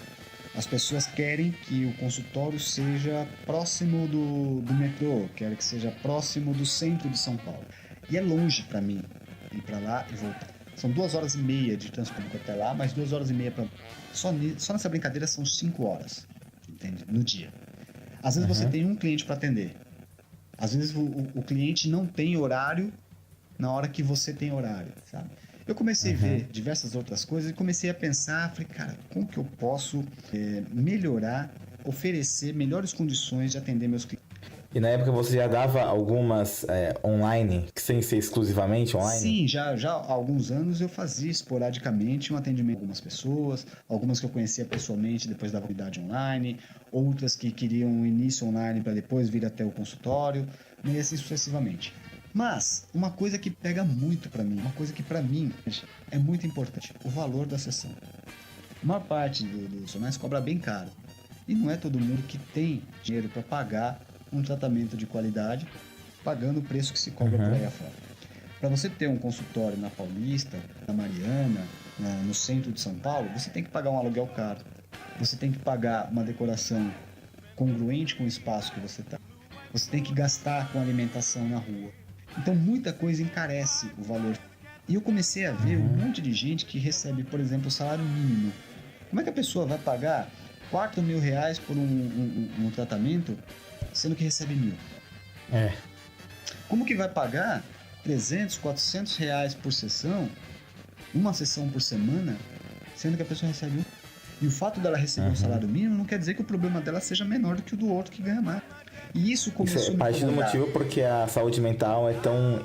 as pessoas querem que o consultório seja próximo do metrô, querem que seja próximo do centro de São Paulo. E é longe para mim ir para lá e voltar. São 2h30 de transporte até lá, mais 2h30 para... Só nessa brincadeira são 5 horas, entende? No dia. Às vezes você tem um cliente para atender. Às vezes o cliente não tem horário na hora que você tem horário, sabe? Eu comecei a ver diversas outras coisas e comecei a pensar, falei, cara, como que eu posso melhorar, oferecer melhores condições de atender meus clientes? E na época você já dava algumas online, sem ser exclusivamente online? Sim, já há alguns anos eu fazia esporadicamente um atendimento com algumas pessoas, algumas que eu conhecia pessoalmente depois da validade online, outras que queriam um início online para depois vir até o consultório, e assim sucessivamente. Mas uma coisa que pega muito para mim, uma coisa que para mim é muito importante, o valor da sessão. A maior parte dos profissionais cobra bem caro. E não é todo mundo que tem dinheiro para pagar um tratamento de qualidade, pagando o preço que se cobra por aí afora. Para você ter um consultório na Paulista, na Mariana, no centro de São Paulo, você tem que pagar um aluguel caro. Você tem que pagar uma decoração congruente com o espaço que você está. Você tem que gastar com alimentação na rua. Então muita coisa encarece o valor. E eu comecei a ver um monte de gente que recebe, por exemplo, o salário mínimo. Como é que a pessoa vai pagar R$4.000 por um tratamento, sendo que recebe 1.000? Como que vai pagar R$300, R$400 por sessão, uma sessão por semana, sendo que a pessoa recebe 1? E o fato dela receber um salário mínimo não quer dizer que o problema dela seja menor do que o do outro que ganha mais. E isso começou a me parte do incomodar. motivo porque a saúde mental é tão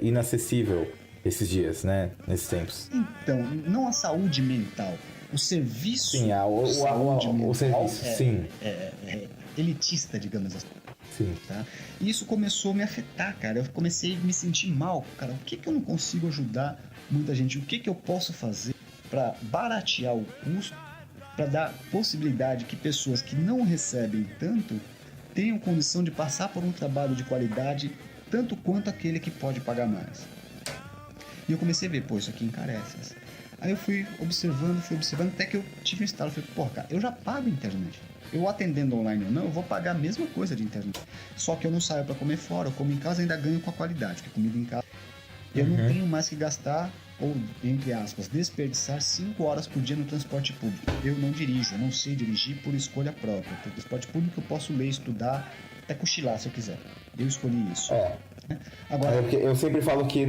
inacessível esses dias, né? Nesses tempos. Então, não a saúde mental, o serviço Sim, de saúde mental o serviço, sim. É elitista, digamos assim. Sim. Tá? E isso começou a me afetar, cara. Eu comecei a me sentir mal, cara. O que eu não consigo ajudar muita gente? O que eu posso fazer para baratear o custo, para dar possibilidade que pessoas que não recebem tanto tenham condição de passar por um trabalho de qualidade tanto quanto aquele que pode pagar mais. E eu comecei a ver, pô, isso aqui encarece. Aí eu fui observando, até que eu tive um estalo. Eu falei, pô, cara, eu já pago internet. Eu atendendo online ou não, eu vou pagar a mesma coisa de internet. Só que eu não saio para comer fora, eu como em casa e ainda ganho com a qualidade, porque comida em casa. Eu não tenho mais que gastar, ou, entre aspas, desperdiçar 5 horas por dia no transporte público. Eu não dirijo, eu não sei dirigir por escolha própria. Por transporte público eu posso ler, estudar, até cochilar se eu quiser. Eu escolhi isso. Agora, Eu sempre falo que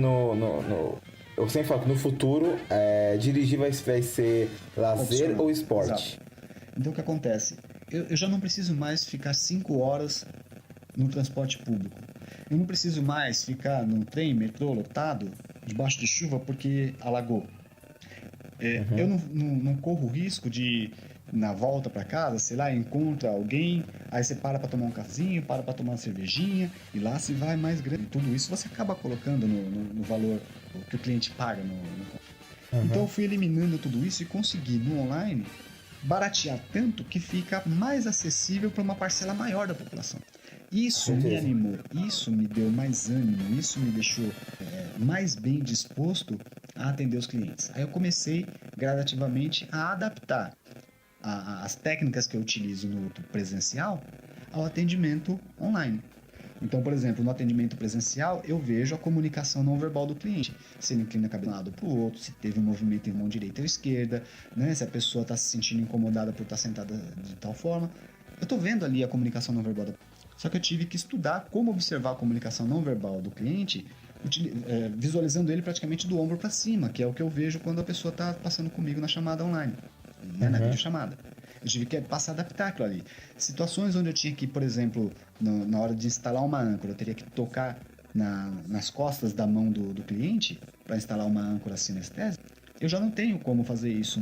eu sempre falo que no futuro dirigir vai ser lazer opcional. ou esporte. Exato. Então o que acontece? Eu já não preciso mais ficar 5 horas no transporte público. Eu não preciso mais ficar num trem, metrô lotado, debaixo de chuva porque alagou. Eu não corro o risco de, na volta para casa, sei lá, encontra alguém, aí você para tomar um cafezinho, para tomar uma cervejinha, e lá se vai mais grande. Tudo isso você acaba colocando no valor que o cliente paga. Então eu fui eliminando tudo isso e consegui, no online, baratear tanto que fica mais acessível para uma parcela maior da população. Isso me animou, isso me deu mais ânimo, isso me deixou mais bem disposto a atender os clientes. Aí eu comecei gradativamente a adaptar as técnicas que eu utilizo no presencial ao atendimento online. Então, por exemplo, no atendimento presencial, eu vejo a comunicação não verbal do cliente. Se ele inclina a cabeça de um lado para o outro, se teve um movimento em mão direita ou esquerda, né? Se a pessoa está se sentindo incomodada por estar sentada de tal forma. Eu estou vendo ali a comunicação não verbal do cliente. Só que eu tive que estudar como observar a comunicação não verbal do cliente, visualizando ele praticamente do ombro para cima, que é o que eu vejo quando a pessoa está passando comigo na chamada online, né? Na videochamada. Eu tive que passar a adaptar aquilo ali. Situações onde eu tinha que, por exemplo, na hora de instalar uma âncora, eu teria que tocar nas costas da mão do cliente para instalar uma âncora sinestésica. Eu já não tenho como fazer isso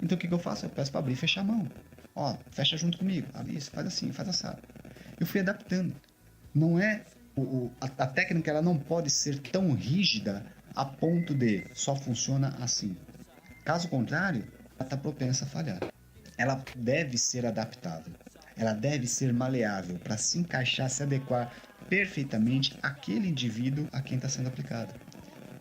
Então o que eu faço? Eu peço para abrir e fechar a mão. Ó, fecha junto comigo. Abre isso, faz assim, faz assado. Eu fui adaptando. Não é... A técnica ela não pode ser tão rígida a ponto de só funciona assim. Caso contrário, ela está propensa a falhar. Ela deve ser adaptável, ela deve ser maleável para se encaixar, se adequar perfeitamente àquele indivíduo a quem está sendo aplicada.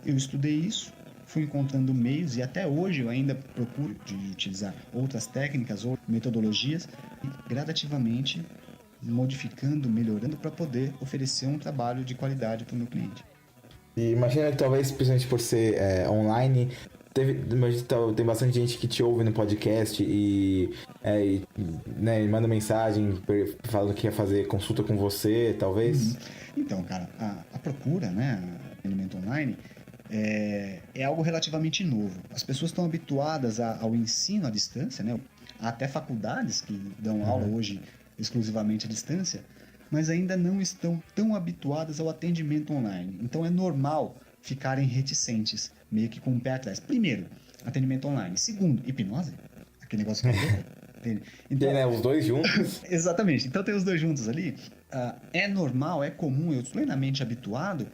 Eu estudei isso, fui encontrando meios e até hoje eu ainda procuro de utilizar outras técnicas ou metodologias e gradativamente modificando, melhorando para poder oferecer um trabalho de qualidade para o meu cliente. E imagina que talvez, principalmente por ser online, tem bastante gente que te ouve no podcast e manda mensagem falando que quer fazer consulta com você, talvez. Então, cara, a procura, né, atendimento online é algo relativamente novo. As pessoas estão habituadas ao ensino à distância, né? Há até faculdades que dão aula hoje exclusivamente à distância, mas ainda não estão tão habituadas ao atendimento online. Então é normal ficarem reticentes, meio que com o pé atrás. Primeiro, atendimento online. Segundo, hipnose. Aquele negócio que eu Então, né, os dois juntos. Exatamente. Então tem os dois juntos ali. É normal, é comum, eu estou plenamente habituado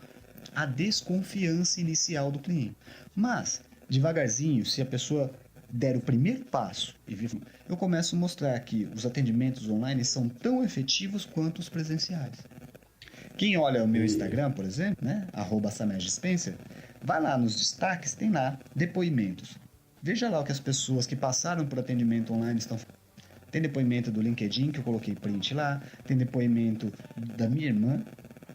à desconfiança inicial do cliente. Mas, devagarzinho, se a pessoa der o primeiro passo e vir, eu começo a mostrar que os atendimentos online são tão efetivos quanto os presenciais. Quem olha o meu Instagram, por exemplo, né, @SamejSpencer, vai lá nos destaques, tem lá depoimentos. Veja lá o que as pessoas que passaram por atendimento online estão falando. Tem depoimento do LinkedIn, que eu coloquei print lá. Tem depoimento da minha irmã.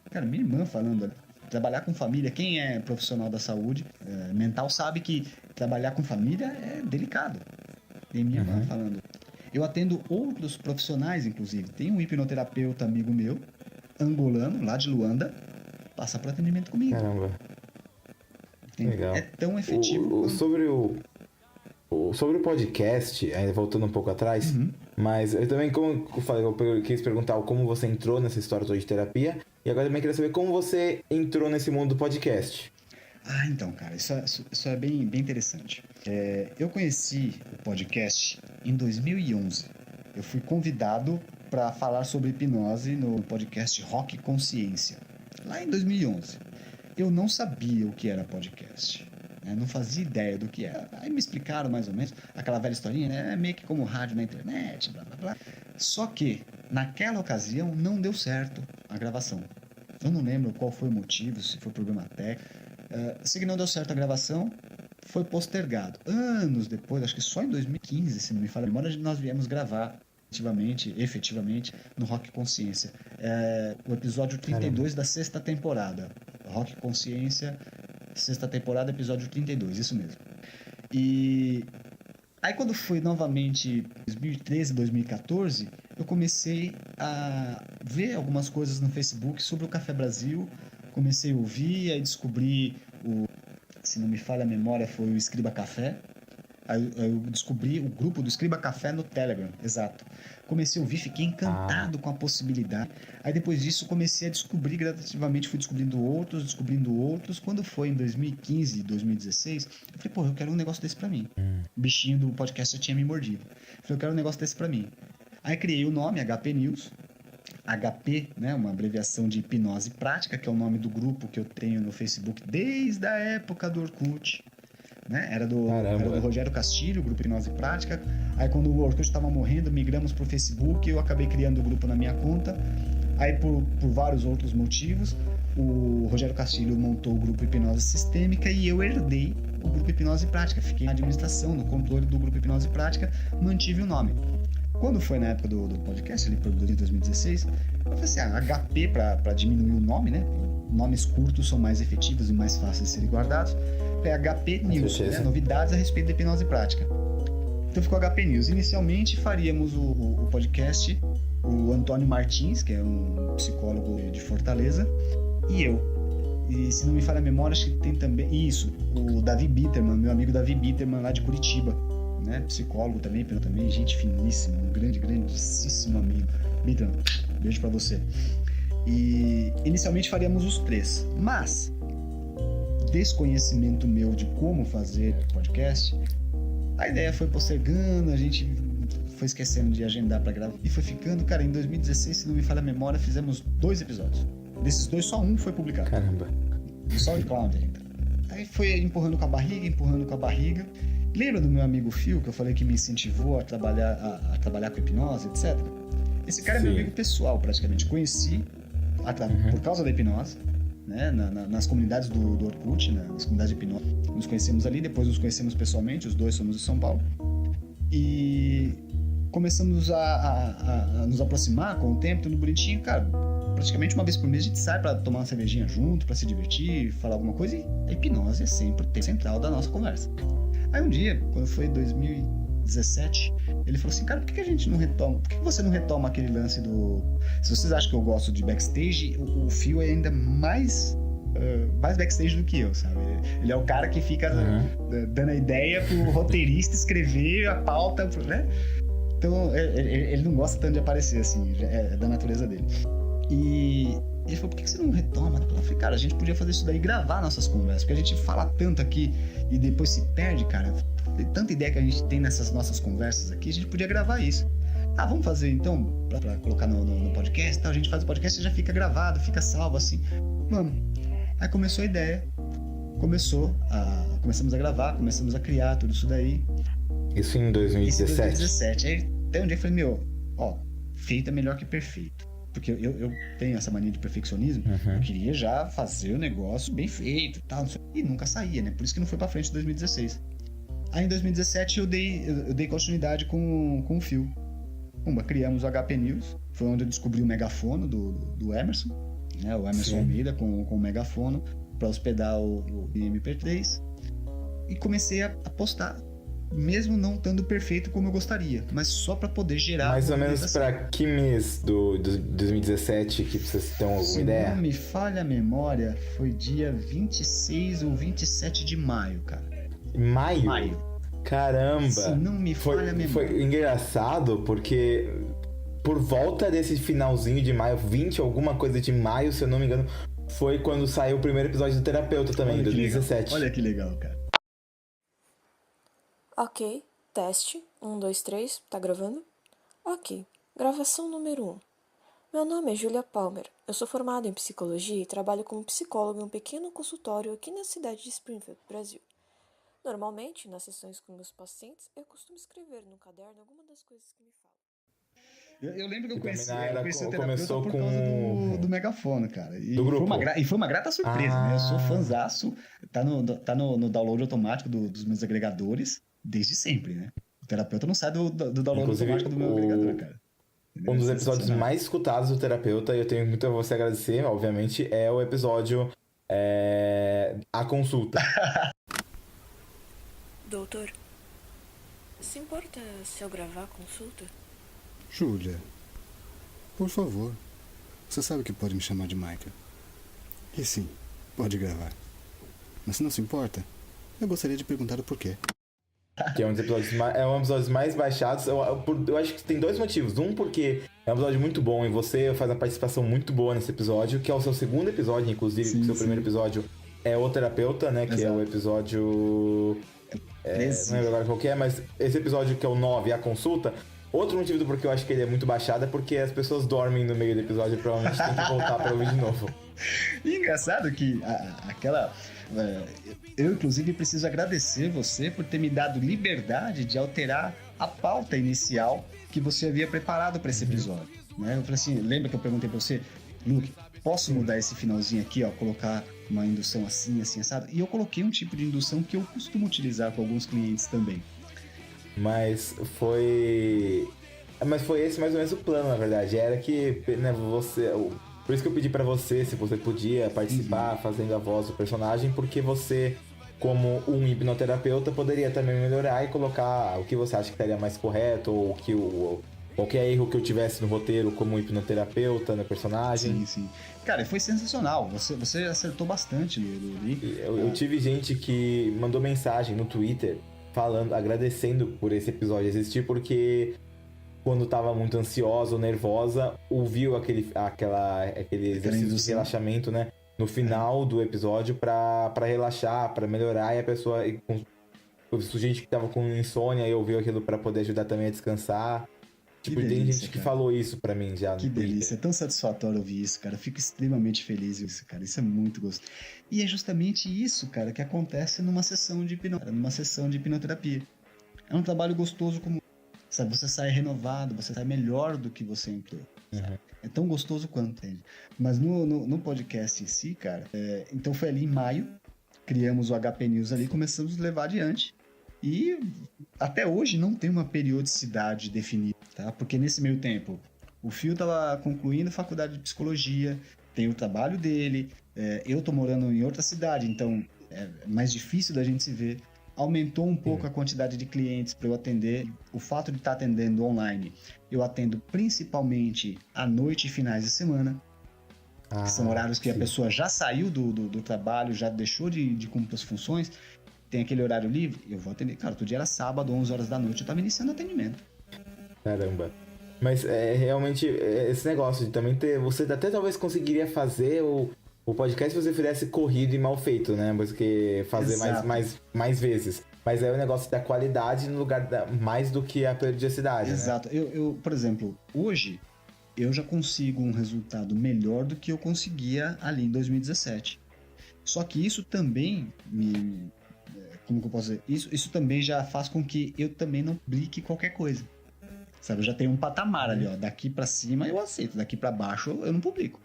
Cara, minha irmã falando, trabalhar com família, quem é profissional da saúde mental sabe que trabalhar com família é delicado. Tem minha irmã falando. Eu atendo outros profissionais, inclusive. Tem um hipnoterapeuta amigo meu, angolano, lá de Luanda, passa por atendimento comigo. Caramba. Legal. É tão efetivo. Sobre o podcast, ainda voltando um pouco atrás, mas eu também, como eu falei, eu quis perguntar como você entrou nessa história toda de terapia, e agora também queria saber como você entrou nesse mundo do podcast. Então, cara, isso é bem interessante. Eu conheci o podcast em 2011. Eu fui convidado para falar sobre hipnose no podcast Rock Consciência, lá em 2011. Eu não sabia o que era podcast. Não fazia ideia do que era. Aí me explicaram mais ou menos aquela velha historinha, né? Meio que como rádio na internet, blá blá blá. Só que, naquela ocasião, não deu certo a gravação. Eu não lembro qual foi o motivo, se foi problema técnico. Sei que não deu certo a gravação, foi postergado. Anos depois, acho que só em 2015, se não me falha a memória, nós viemos gravar efetivamente, no Rock Consciência. O episódio 32 da 6ª temporada. Rock Consciência, 6ª temporada, episódio 32, isso mesmo. E aí quando foi novamente 2013, 2014, eu comecei a ver algumas coisas no Facebook sobre o Café Brasil, comecei a ouvir, aí descobri se não me falha a memória, foi o Escriba Café. Aí eu descobri o grupo do Escriba Café no Telegram, exato. Comecei a ouvir, fiquei encantado com a possibilidade. Aí depois disso comecei a descobrir gradativamente, fui descobrindo outros. Quando foi em 2015, 2016, eu falei, eu quero um negócio desse pra mim. O bichinho do podcast já tinha me mordido. Eu falei, eu quero um negócio desse pra mim. Aí criei o nome, HP News. HP, né, uma abreviação de Hipnose Prática, que é o nome do grupo que eu tenho no Facebook desde a época do Orkut. Né? Era do Rogério Castilho, o grupo Hipnose Prática. Aí quando o Orkut estava morrendo, migramos para o Facebook, eu acabei criando o grupo na minha conta. Aí por vários outros motivos, o Rogério Castilho montou o grupo Hipnose Sistêmica e eu herdei o grupo Hipnose Prática. Fiquei na administração, no controle do grupo Hipnose Prática, mantive o nome. Quando foi na época do podcast, ali por 2016, eu falei assim, HP para diminuir o nome, né? Nomes curtos são mais efetivos e mais fáceis de serem guardados. HP News, né? Novidades a respeito da hipnose prática. Então ficou HP News. Inicialmente faríamos o podcast, o Antônio Martins, que é um psicólogo de Fortaleza, e eu. E se não me falha a memória, acho que tem também o Davi Bitterman, meu amigo Davi Bitterman lá de Curitiba, né? Psicólogo também, gente finíssima, um grandíssimo amigo. Bitterman, beijo pra você. E inicialmente faríamos os 3, mas desconhecimento meu de como fazer podcast, a ideia foi postergando, a gente foi esquecendo de agendar pra gravar e foi ficando, cara, em 2016, se não me falha a memória, fizemos 2 episódios. Desses 2, só um foi publicado. Caramba. No SoundCloud ainda. Aí foi empurrando com a barriga. Lembra do meu amigo Phil, que eu falei que me incentivou a trabalhar com hipnose, etc? Esse cara é meu amigo pessoal, praticamente. Conheci por causa da hipnose, né? Nas comunidades do Orkut, nas comunidades de hipnose. Nos conhecemos ali, depois nos conhecemos pessoalmente, os 2 somos de São Paulo. E começamos a nos aproximar com o tempo, tudo bonitinho, cara. Praticamente uma vez por mês a gente sai pra tomar uma cervejinha junto, pra se divertir, falar alguma coisa, e a hipnose é sempre o tema central da nossa conversa. Aí um dia, quando foi 2017, ele falou assim, cara, por que a gente não retoma? Por que você não retoma aquele lance do... Se vocês acham que eu gosto de backstage, o Phil é ainda mais backstage do que eu, sabe? Ele é o cara que fica dando a ideia pro roteirista escrever a pauta, né? Então, ele não gosta tanto de aparecer, assim, é da natureza dele. E ele falou, por que você não retoma? Eu falei, cara, a gente podia fazer isso daí e gravar nossas conversas, porque a gente fala tanto aqui e depois se perde, cara. Tem tanta ideia que a gente tem nessas nossas conversas aqui, a gente podia gravar isso. Ah, vamos fazer então, pra colocar no podcast, tá? A gente faz o podcast e já fica gravado, fica salvo assim. Vamos. Aí começou a ideia, começamos a gravar, começamos a criar tudo isso daí. Isso em 2017? Isso em 2017. Aí até um dia eu falei, feito é melhor que perfeito. Porque eu tenho essa mania de perfeccionismo. Eu queria já fazer o negócio bem feito e tal. E nunca saía, né? Por isso que não foi pra frente em 2016. Aí em 2017 eu dei continuidade com o Fio. Criamos o HP News. Foi onde eu descobri o megafono do Emerson. Né? O Emerson Sim. Almeida com o megafono pra hospedar o MP3. E comecei a postar. Mesmo não estando perfeito como eu gostaria, mas só para poder gerar. Mais ou menos para que mês do 2017 que vocês têm alguma ideia? Se não me falha a memória, foi dia 26 ou 27 de maio, cara. Maio? Caramba! Se não me falha a memória. Foi engraçado porque por volta desse finalzinho de maio, 20 alguma coisa de maio, se eu não me engano, foi quando saiu o primeiro episódio do Terapeuta também, em 2017. Olha que legal, cara. Ok, teste. 1, 2, 3, tá gravando? Ok, gravação número 1. Meu nome é Julia Palmer. Eu sou formada em psicologia e trabalho como psicóloga em um pequeno consultório aqui na cidade de Springfield, Brasil. Normalmente, nas sessões com meus pacientes, eu costumo escrever no caderno alguma das coisas que me falam. Eu lembro que eu conheci o terapeuta começou por com causa do megafono, cara. Do grupo. Foi uma grata surpresa, né? Eu sou fãzaço. Tá no download automático dos meus agregadores desde sempre, né? O terapeuta não sai do download Inclusive, automático do meu agregador, cara. Entendeu? Um dos episódios Sensacional. mais escutados do Terapeuta, e eu tenho muito a você agradecer, obviamente, é o episódio A Consulta. Doutor, se importa se eu gravar a consulta? Júlia, por favor. Você sabe que pode me chamar de Michael. E sim, pode gravar. Mas se não se importa, eu gostaria de perguntar o porquê. Que é um dos episódios mais baixados. Eu acho que tem dois motivos. Um, porque é um episódio muito bom e você faz uma participação muito boa nesse episódio, que é o seu segundo episódio, inclusive, Sim, o seu sim. primeiro episódio é o Terapeuta, né? Que Exato. é o episódio. Não lembro agora qual que é, mas esse episódio que é o 9, A Consulta. Outro motivo do porquê eu acho que ele é muito baixado é porque as pessoas dormem no meio do episódio e provavelmente tem que voltar pra ouvir de novo. E engraçado que eu, inclusive, preciso agradecer você por ter me dado liberdade de alterar a pauta inicial que você havia preparado para esse episódio. Né? Eu falei assim, lembra que eu perguntei para você, Luke, posso mudar esse finalzinho aqui, ó, colocar uma indução assim, assado? E eu coloquei um tipo de indução que eu costumo utilizar com alguns clientes também. Mas foi esse mais ou menos o plano, na verdade. Era que, né, você. Por isso que eu pedi pra você se você podia participar fazendo a voz do personagem, porque você, como um hipnoterapeuta, poderia também melhorar e colocar o que você acha que estaria mais correto, ou que qualquer erro que eu tivesse no roteiro como hipnoterapeuta no personagem. Sim, sim. Cara, foi sensacional. Você acertou bastante no link. Eu tive gente que mandou mensagem no Twitter falando, agradecendo por esse episódio existir, porque quando tava muito ansiosa ou nervosa, ouviu aquele exercício de indução. relaxamento, né? No final do episódio pra relaxar, pra melhorar, e a pessoa... gente que tava com insônia e ouviu aquilo pra poder ajudar também a descansar. Que Tipo, tem delícia, gente que cara. falou isso pra mim já no Que Twitter. delícia, é tão satisfatório ouvir isso, cara. Eu fico extremamente feliz com isso, cara. Isso é muito gostoso. E é justamente isso, cara, que acontece numa sessão de hipnoterapia. É um trabalho gostoso como... Sabe, você sai renovado, você sai melhor do que você entrou. Sabe? É tão gostoso quanto, entende? Mas no podcast em si, cara, então foi ali em maio, criamos o HP News ali, começamos a levar adiante. E até hoje não tem uma periodicidade definida, tá? Porque nesse meio tempo, o Fio tava concluindo a faculdade de psicologia, tem o trabalho dele, eu tô morando em outra cidade, então é mais difícil da gente se ver. Aumentou um pouco a quantidade de clientes para eu atender. O fato de estar atendendo online, eu atendo principalmente à noite e finais de semana, que são horários que a pessoa já saiu do trabalho, já deixou de cumprir as funções, tem aquele horário livre, eu vou atender. Cara, outro dia era sábado, 11 horas da noite, eu estava iniciando atendimento. Caramba. Mas realmente esse negócio de também ter. Você até talvez conseguiria fazer o podcast se você fizesse corrido e mal feito, né? Porque fazer mais vezes. Mas é o negócio da qualidade no lugar mais do que a periodicidade. Exato. Né? Eu, por exemplo, hoje eu já consigo um resultado melhor do que eu conseguia ali em 2017. Só que isso também como que eu posso dizer? Isso também já faz com que eu também não publique qualquer coisa. Sabe, eu já tenho um patamar ali, ó. Daqui pra cima eu aceito, daqui pra baixo eu não publico.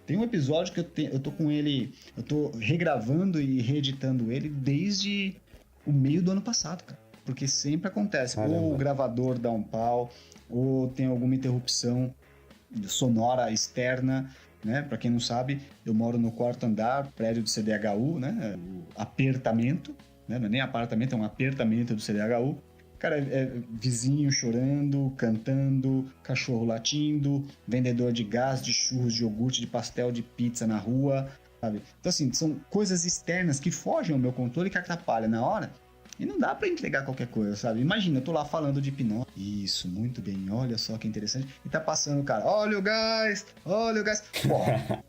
Tem um episódio que eu tô com ele, eu tô regravando e reeditando ele desde o meio do ano passado, cara. Porque sempre acontece. Caramba. Ou o gravador dá um pau, ou tem alguma interrupção sonora externa, né? Pra quem não sabe, eu moro no 4º andar, prédio do CDHU, né? O apertamento, né? Não é nem apartamento, é um apertamento do CDHU. Cara, vizinho chorando, cantando, cachorro latindo, vendedor de gás, de churros, de iogurte, de pastel, de pizza na rua, sabe? Então, assim, são coisas externas que fogem ao meu controle e que atrapalham na hora. E não dá pra entregar qualquer coisa, sabe? Imagina, eu tô lá falando de hipnose. Isso, muito bem, olha só que interessante. E tá passando o cara, olha o gás. Porra,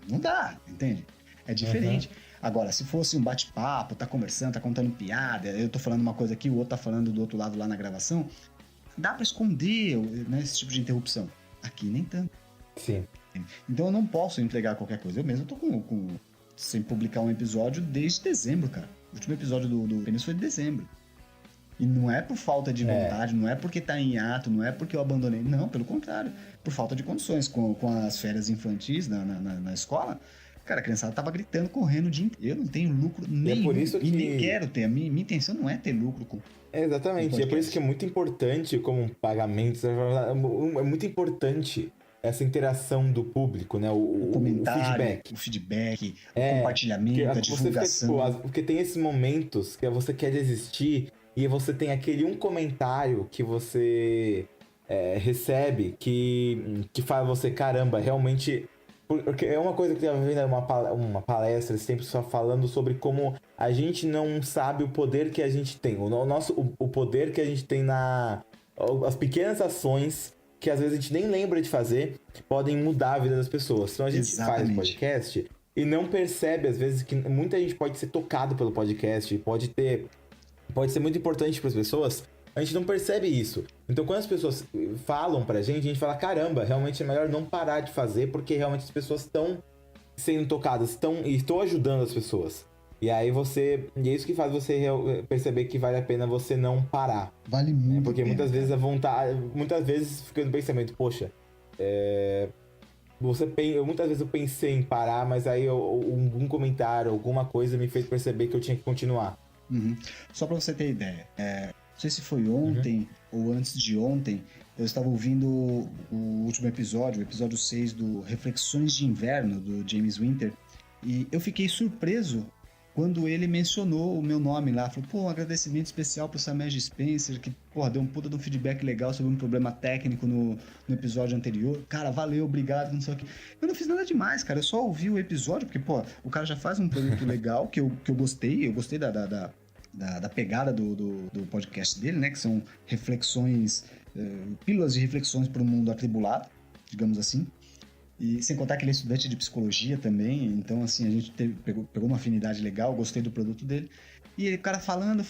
não dá, entende? É diferente. Agora, se fosse um bate-papo, tá conversando, tá contando piada, eu tô falando uma coisa aqui, o outro tá falando do outro lado lá na gravação, dá pra esconder, né, esse tipo de interrupção. Aqui nem tanto. Sim. Então eu não posso entregar qualquer coisa. Eu mesmo tô sem publicar um episódio desde dezembro, cara. O último episódio do Pênis foi de dezembro. E não é por falta de vontade, não é porque tá em ato, não é porque eu abandonei. Não, pelo contrário. Por falta de condições. Com as férias infantis na escola, cara, a criançada tava gritando, correndo o dia inteiro. Eu não tenho lucro nenhum. É por isso que... E nem quero ter. A minha intenção não é ter lucro com... Exatamente. E é por isso que é muito importante, como um pagamento, é muito importante essa interação do público, né? O comentário, feedback. O feedback, o compartilhamento, a divulgação. Porque tem esses momentos que você quer desistir e você tem aquele um comentário que você recebe que faz você, caramba, realmente... Porque é uma coisa que eu estava vendo uma palestra, sempre só falando sobre como a gente não sabe o poder que a gente tem. O poder que a gente tem as pequenas ações que às vezes a gente nem lembra de fazer, podem mudar a vida das pessoas. Então a gente faz podcast e não percebe, às vezes, que muita gente pode ser tocado pelo podcast, pode ser muito importante para as pessoas. A gente não percebe isso. Então, quando as pessoas falam pra gente, a gente fala, caramba, realmente é melhor não parar de fazer, porque realmente as pessoas estão sendo tocadas, e estou ajudando as pessoas. E aí e é isso que faz você perceber que vale a pena você não parar. Vale muito. Porque muitas vezes a vontade, muitas vezes fica no pensamento, poxa, muitas vezes eu pensei em parar, mas aí algum comentário, alguma coisa me fez perceber que eu tinha que continuar. Uhum. Só pra você ter ideia, não sei se foi ontem ou antes de ontem, eu estava ouvindo o último episódio, o episódio 6 do Reflexões de Inverno, do James Winter, e eu fiquei surpreso quando ele mencionou o meu nome lá. Falou, um agradecimento especial pro Samej Spencer, que, deu um puta de um feedback legal sobre um problema técnico no episódio anterior. Cara, valeu, obrigado, não sei o que. Eu não fiz nada demais, cara, eu só ouvi o episódio, porque, o cara já faz um produto legal, que eu gostei da pegada do podcast dele, né? Que são reflexões, pílulas de reflexões para um mundo atribulado, digamos assim. E sem contar que ele é estudante de psicologia também, então assim, a gente pegou uma afinidade legal, gostei do produto dele. E o cara falando,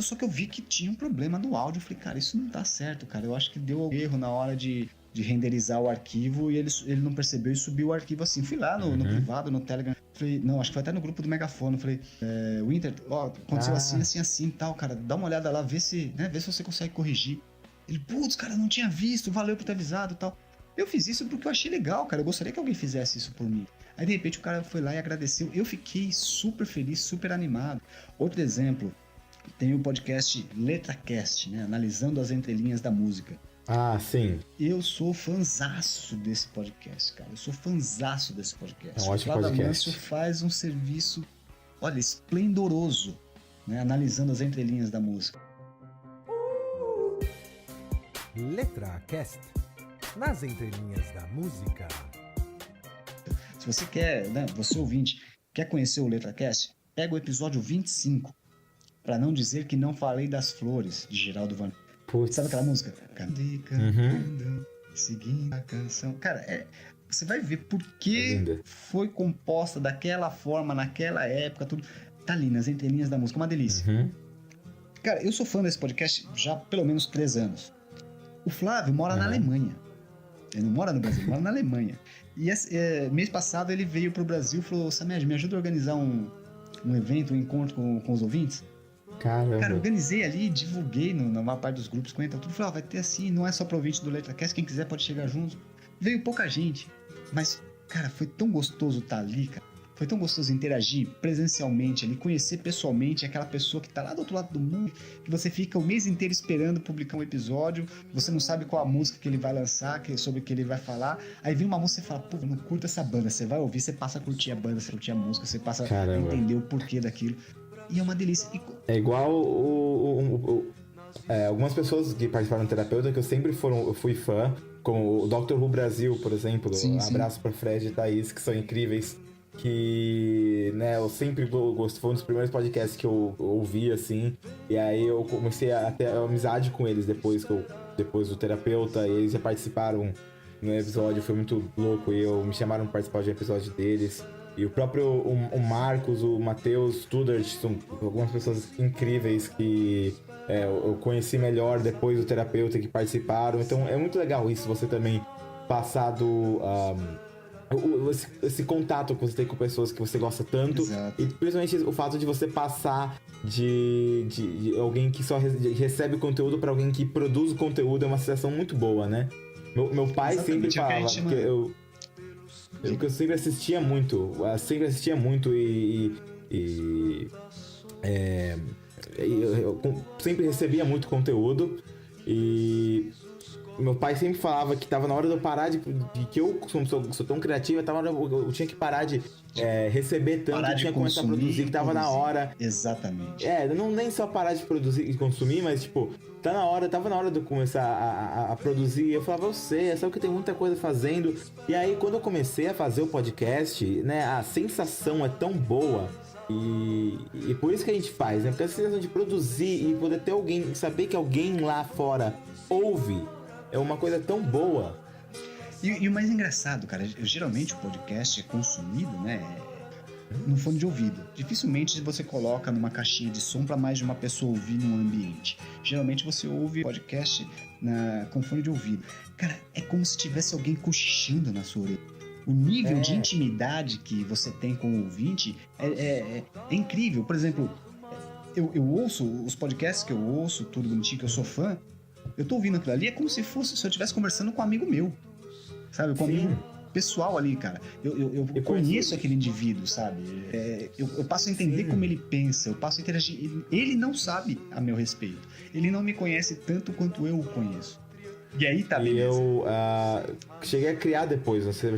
só que eu vi que tinha um problema no áudio. Eu falei, cara, isso não tá certo, cara. Eu acho que deu algum erro na hora de renderizar o arquivo e ele não percebeu e subiu o arquivo assim. Fui lá no privado, no Telegram. Falei, não, acho que foi até no grupo do Megafone. Falei, Winter, aconteceu assim e tal, cara. Dá uma olhada lá, vê se você consegue corrigir. Ele, putz, cara, não tinha visto, valeu por ter avisado e tal. Eu fiz isso porque eu achei legal, cara. Eu gostaria que alguém fizesse isso por mim. Aí, de repente, o cara foi lá e agradeceu. Eu fiquei super feliz, super animado. Outro exemplo, tem o podcast LetraCast, né? Analisando as entrelinhas da música. Ah, sim. Eu sou fanzaço desse podcast, cara. É um ótimo o podcast. Mâncio faz um serviço, olha, esplendoroso, né? Analisando as entrelinhas da música. LetraCast. Nas entrelinhas da música. Se você quer, né, você ouvinte, quer conhecer o LetraCast, pega o episódio 25, para não dizer que não falei das flores, de Geraldo Vandré. Putz. Sabe aquela música? Cadê cantando, seguindo a canção. Cara, você vai ver por que foi composta daquela forma, naquela época, tudo. Tá ali nas entrelinhas da música, uma delícia. Cara, eu sou fã desse podcast já há pelo menos 3 anos. O Flávio mora na Alemanha. Ele não mora no Brasil, ele mora na Alemanha. E mês passado ele veio pro Brasil e falou: Samed, me ajuda a organizar um evento, um encontro com os ouvintes. Caramba. Cara, eu organizei ali, divulguei na maior parte dos grupos, comenta tudo. Falei, vai ter assim, não é só pro ouvinte do LetraCast, quem quiser pode chegar junto. Veio pouca gente, mas, cara, foi tão gostoso estar ali, cara. Foi tão gostoso interagir presencialmente ali, conhecer pessoalmente aquela pessoa que tá lá do outro lado do mundo, que você fica o mês inteiro esperando publicar um episódio, você não sabe qual a música que ele vai lançar, sobre o que ele vai falar. Aí vem uma música e você fala, pô, eu não curto essa banda. Você vai ouvir, você passa a curtir a banda, você curtir a música, você passa a entender o porquê daquilo. E é uma delícia. É igual algumas pessoas que participaram do Terapeuta que eu fui fã, como o Dr. Who Brasil, por exemplo. Sim, abraço pra Fred e Thaís, que são incríveis. Que, né, eu sempre gostei, foi um dos primeiros podcasts que eu ouvi, assim. E aí eu comecei a ter amizade com eles depois do Terapeuta. E eles já participaram no episódio, foi muito louco. E me chamaram pra participar de um episódio deles. E o próprio o Marcos, o Matheus Tudert, são algumas pessoas incríveis que eu conheci melhor depois do Terapeuta, que participaram. Então é muito legal isso, você também passar esse contato que você tem com pessoas que você gosta tanto. Exato. E principalmente o fato de você passar de alguém que só recebe conteúdo para alguém que produz o conteúdo é uma sensação muito boa, né? Meu pai sempre falava que eu sempre assistia muito e eu sempre recebia muito conteúdo e meu pai sempre falava que tava na hora de eu parar que eu sou tão criativo, eu tinha que parar de receber tanto, eu tinha que começar a produzir, que tava na hora. Exatamente. Não nem só parar de produzir e consumir, mas tipo, tava na hora de eu começar a produzir. Eu falava, eu sei, sabe que tem muita coisa fazendo. E aí, quando eu comecei a fazer o podcast, né, a sensação é tão boa. E por isso que a gente faz, né? Porque a sensação de produzir e poder ter alguém, saber que alguém lá fora ouve, é uma coisa tão boa. E o mais engraçado, cara, geralmente o podcast é consumido, né, no fone de ouvido. Dificilmente você coloca numa caixinha de som para mais de uma pessoa ouvir num ambiente. Geralmente você ouve podcast com fone de ouvido. Cara, é como se tivesse alguém cochichando na sua orelha. O nível de intimidade que você tem com o ouvinte é incrível. Por exemplo, eu ouço os podcasts que eu ouço, tudo bonitinho, que eu sou fã. Eu tô ouvindo aquilo ali, é como se eu estivesse conversando com um amigo meu. Sabe? Com um amigo pessoal ali, cara. Eu conheço aquele indivíduo, sabe? Eu passo a entender como ele pensa, eu passo a interagir. Ele não sabe a meu respeito. Ele não me conhece tanto quanto eu o conheço. E aí tá, beleza. E eu cheguei a criar depois, você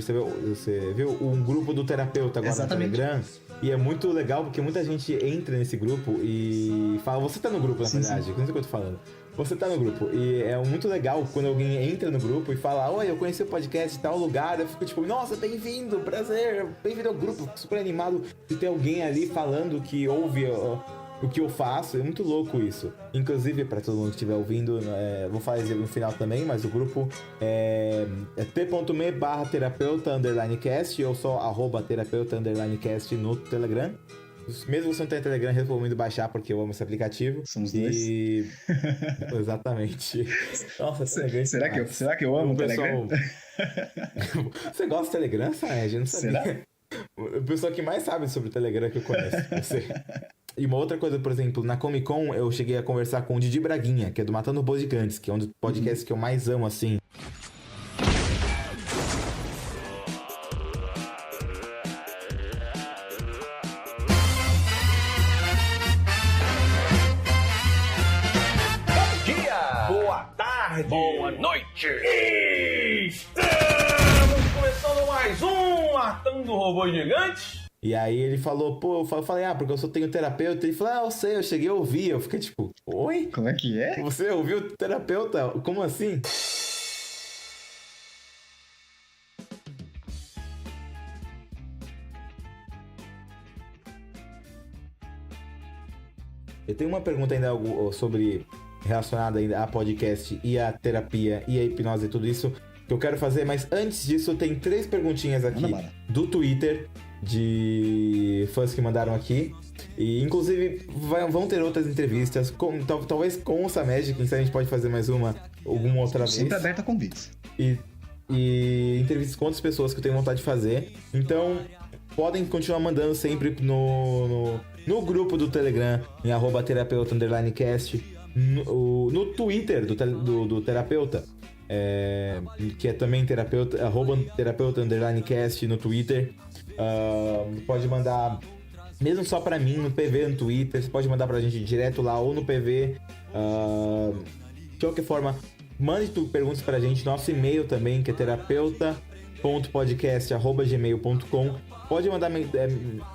viu um grupo do Terapeuta agora. Exatamente. No Telegram. E é muito legal porque muita gente entra nesse grupo e fala, você tá no grupo, na verdade, não sei o que eu tô falando. Você tá no grupo. E é muito legal quando alguém entra no grupo e fala, oi, eu conheci o podcast em tal lugar. Eu fico tipo, nossa, bem-vindo, prazer, bem-vindo ao grupo. Fico super animado de ter alguém ali falando que ouve o que eu faço. É muito louco isso. Inclusive, pra todo mundo que estiver ouvindo, vou fazer no final também, mas o grupo é t.me/terapeuta_cast ou só @terapeuta_cast no Telegram. Mesmo você não tem Telegram, eu recomendo baixar porque eu amo esse aplicativo. Somos dois. Exatamente. Nossa, Telegram. Será que eu amo o Telegram? Você gosta do Telegram, Saed? Não sabia. Será? O pessoal que mais sabe sobre o Telegram que eu conheço. Você. E uma outra coisa, por exemplo, na Comic Con eu cheguei a conversar com o Didi Braguinha, que é do Matando Robôs Gigantes, que é um dos podcasts que eu mais amo, assim. Boa noite! Estamos começando mais um Matando Robôs Gigantes. E aí ele falou, eu falei, porque eu só tenho terapeuta. Ele falou, eu sei, eu cheguei a ouvir. Eu fiquei tipo, oi? Como é que é? Você ouviu o terapeuta? Como assim? Eu tenho uma pergunta ainda sobre relacionada ainda a podcast e a terapia e a hipnose e tudo isso que eu quero fazer, mas antes disso tem 3 perguntinhas aqui do Twitter de fãs que mandaram aqui. E inclusive vão ter outras entrevistas, talvez com o Samed, quem sabe a gente pode fazer mais alguma outra vez. Sempre aberta a convites. E entrevistas com outras pessoas que eu tenho vontade de fazer. Então, podem continuar mandando sempre no grupo do Telegram, em @terapeuta_cast, no Twitter do terapeuta, que é também terapeuta, @terapeuta_cast no Twitter. Pode mandar, mesmo só pra mim, no PV no Twitter, você pode mandar pra gente direto lá ou no PV. De qualquer forma, mande perguntas pra gente, nosso e-mail também, que é terapeuta.podcast@gmail.com. Pode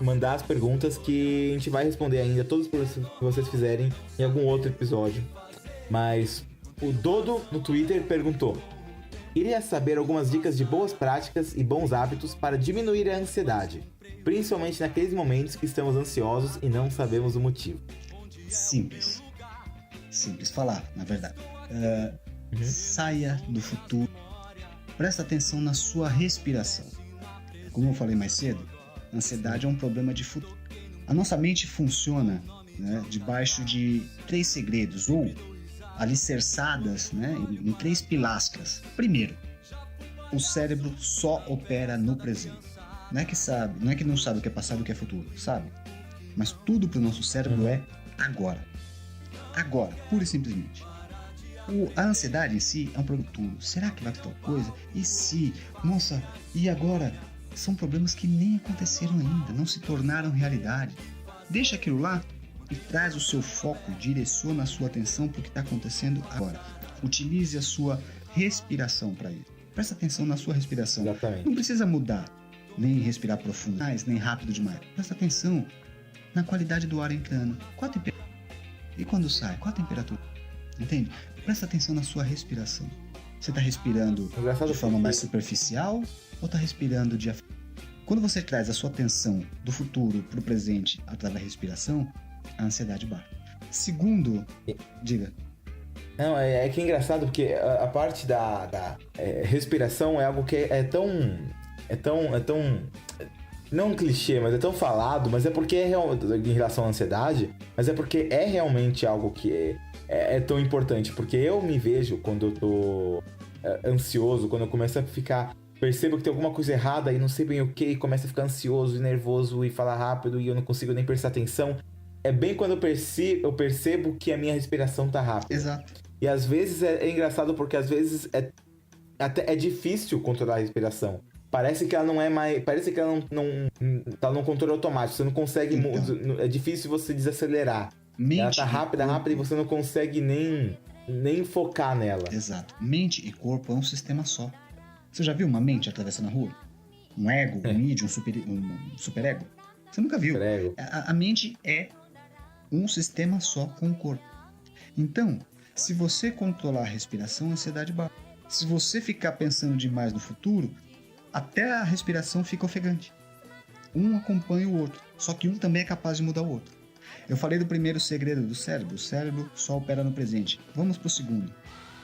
mandar as perguntas que a gente vai responder ainda, todas as perguntas que vocês fizerem em algum outro episódio. Mas o Dodo no Twitter perguntou: queria saber algumas dicas de boas práticas e bons hábitos para diminuir a ansiedade, principalmente naqueles momentos que estamos ansiosos e não sabemos o motivo. Simples falar, na verdade. Saia do futuro. Presta atenção na sua respiração. Como eu falei mais cedo, a ansiedade é um problema de futuro. A nossa mente funciona, né, debaixo de 3 segredos, ou alicerçadas, né, em 3 pilastras. Primeiro, o cérebro só opera no presente. Não é que não sabe o que é passado e o que é futuro, sabe? Mas tudo para o nosso cérebro é agora. Agora, pura e simplesmente. A ansiedade em si é um produto. Será que vai ter tal coisa? E se? Nossa, e agora? São problemas que nem aconteceram ainda, não se tornaram realidade. Deixa aquilo lá e traz o seu foco, direciona a sua atenção para o que está acontecendo agora. Utilize a sua respiração para isso. Presta atenção na sua respiração. Exatamente. Não precisa mudar, nem respirar profundo demais, nem rápido demais. Presta atenção na qualidade do ar entrando. Qual a temperatura? E quando sai? Qual a temperatura? Entende? Presta atenção na sua respiração. Você está respirando de forma mais superficial ou está respirando de... Quando você traz a sua atenção do futuro para o presente através da respiração, a ansiedade baixa. Segundo, diga. Não, é que é engraçado porque a parte da respiração é algo que é tão... Não um clichê, mas é tão falado, mas é porque em relação à ansiedade, mas é porque é realmente algo que é tão importante. Porque eu me vejo quando eu tô ansioso, quando eu começo a ficar... Percebo que tem alguma coisa errada e não sei bem o que, e começo a ficar ansioso e nervoso e falar rápido e eu não consigo nem prestar atenção. É bem quando eu percebo que a minha respiração tá rápida. Exato. E às vezes é engraçado porque às vezes é difícil controlar a respiração. Parece que ela não é mais... Parece que ela não tá num controle automático. Você não consegue... Então, é difícil você desacelerar. Ela tá rápida e você não consegue nem focar nela. Exato. Mente e corpo é um sistema só. Você já viu uma mente atravessando a rua? Um ego, um id, um superego? Você nunca viu. A mente é um sistema só com o corpo. Então, se você controlar a respiração, a ansiedade baixa. Se você ficar pensando demais no futuro, até a respiração fica ofegante. Um acompanha o outro, só que um também é capaz de mudar o outro. Eu falei do primeiro segredo do cérebro. O cérebro só opera no presente. Vamos pro segundo.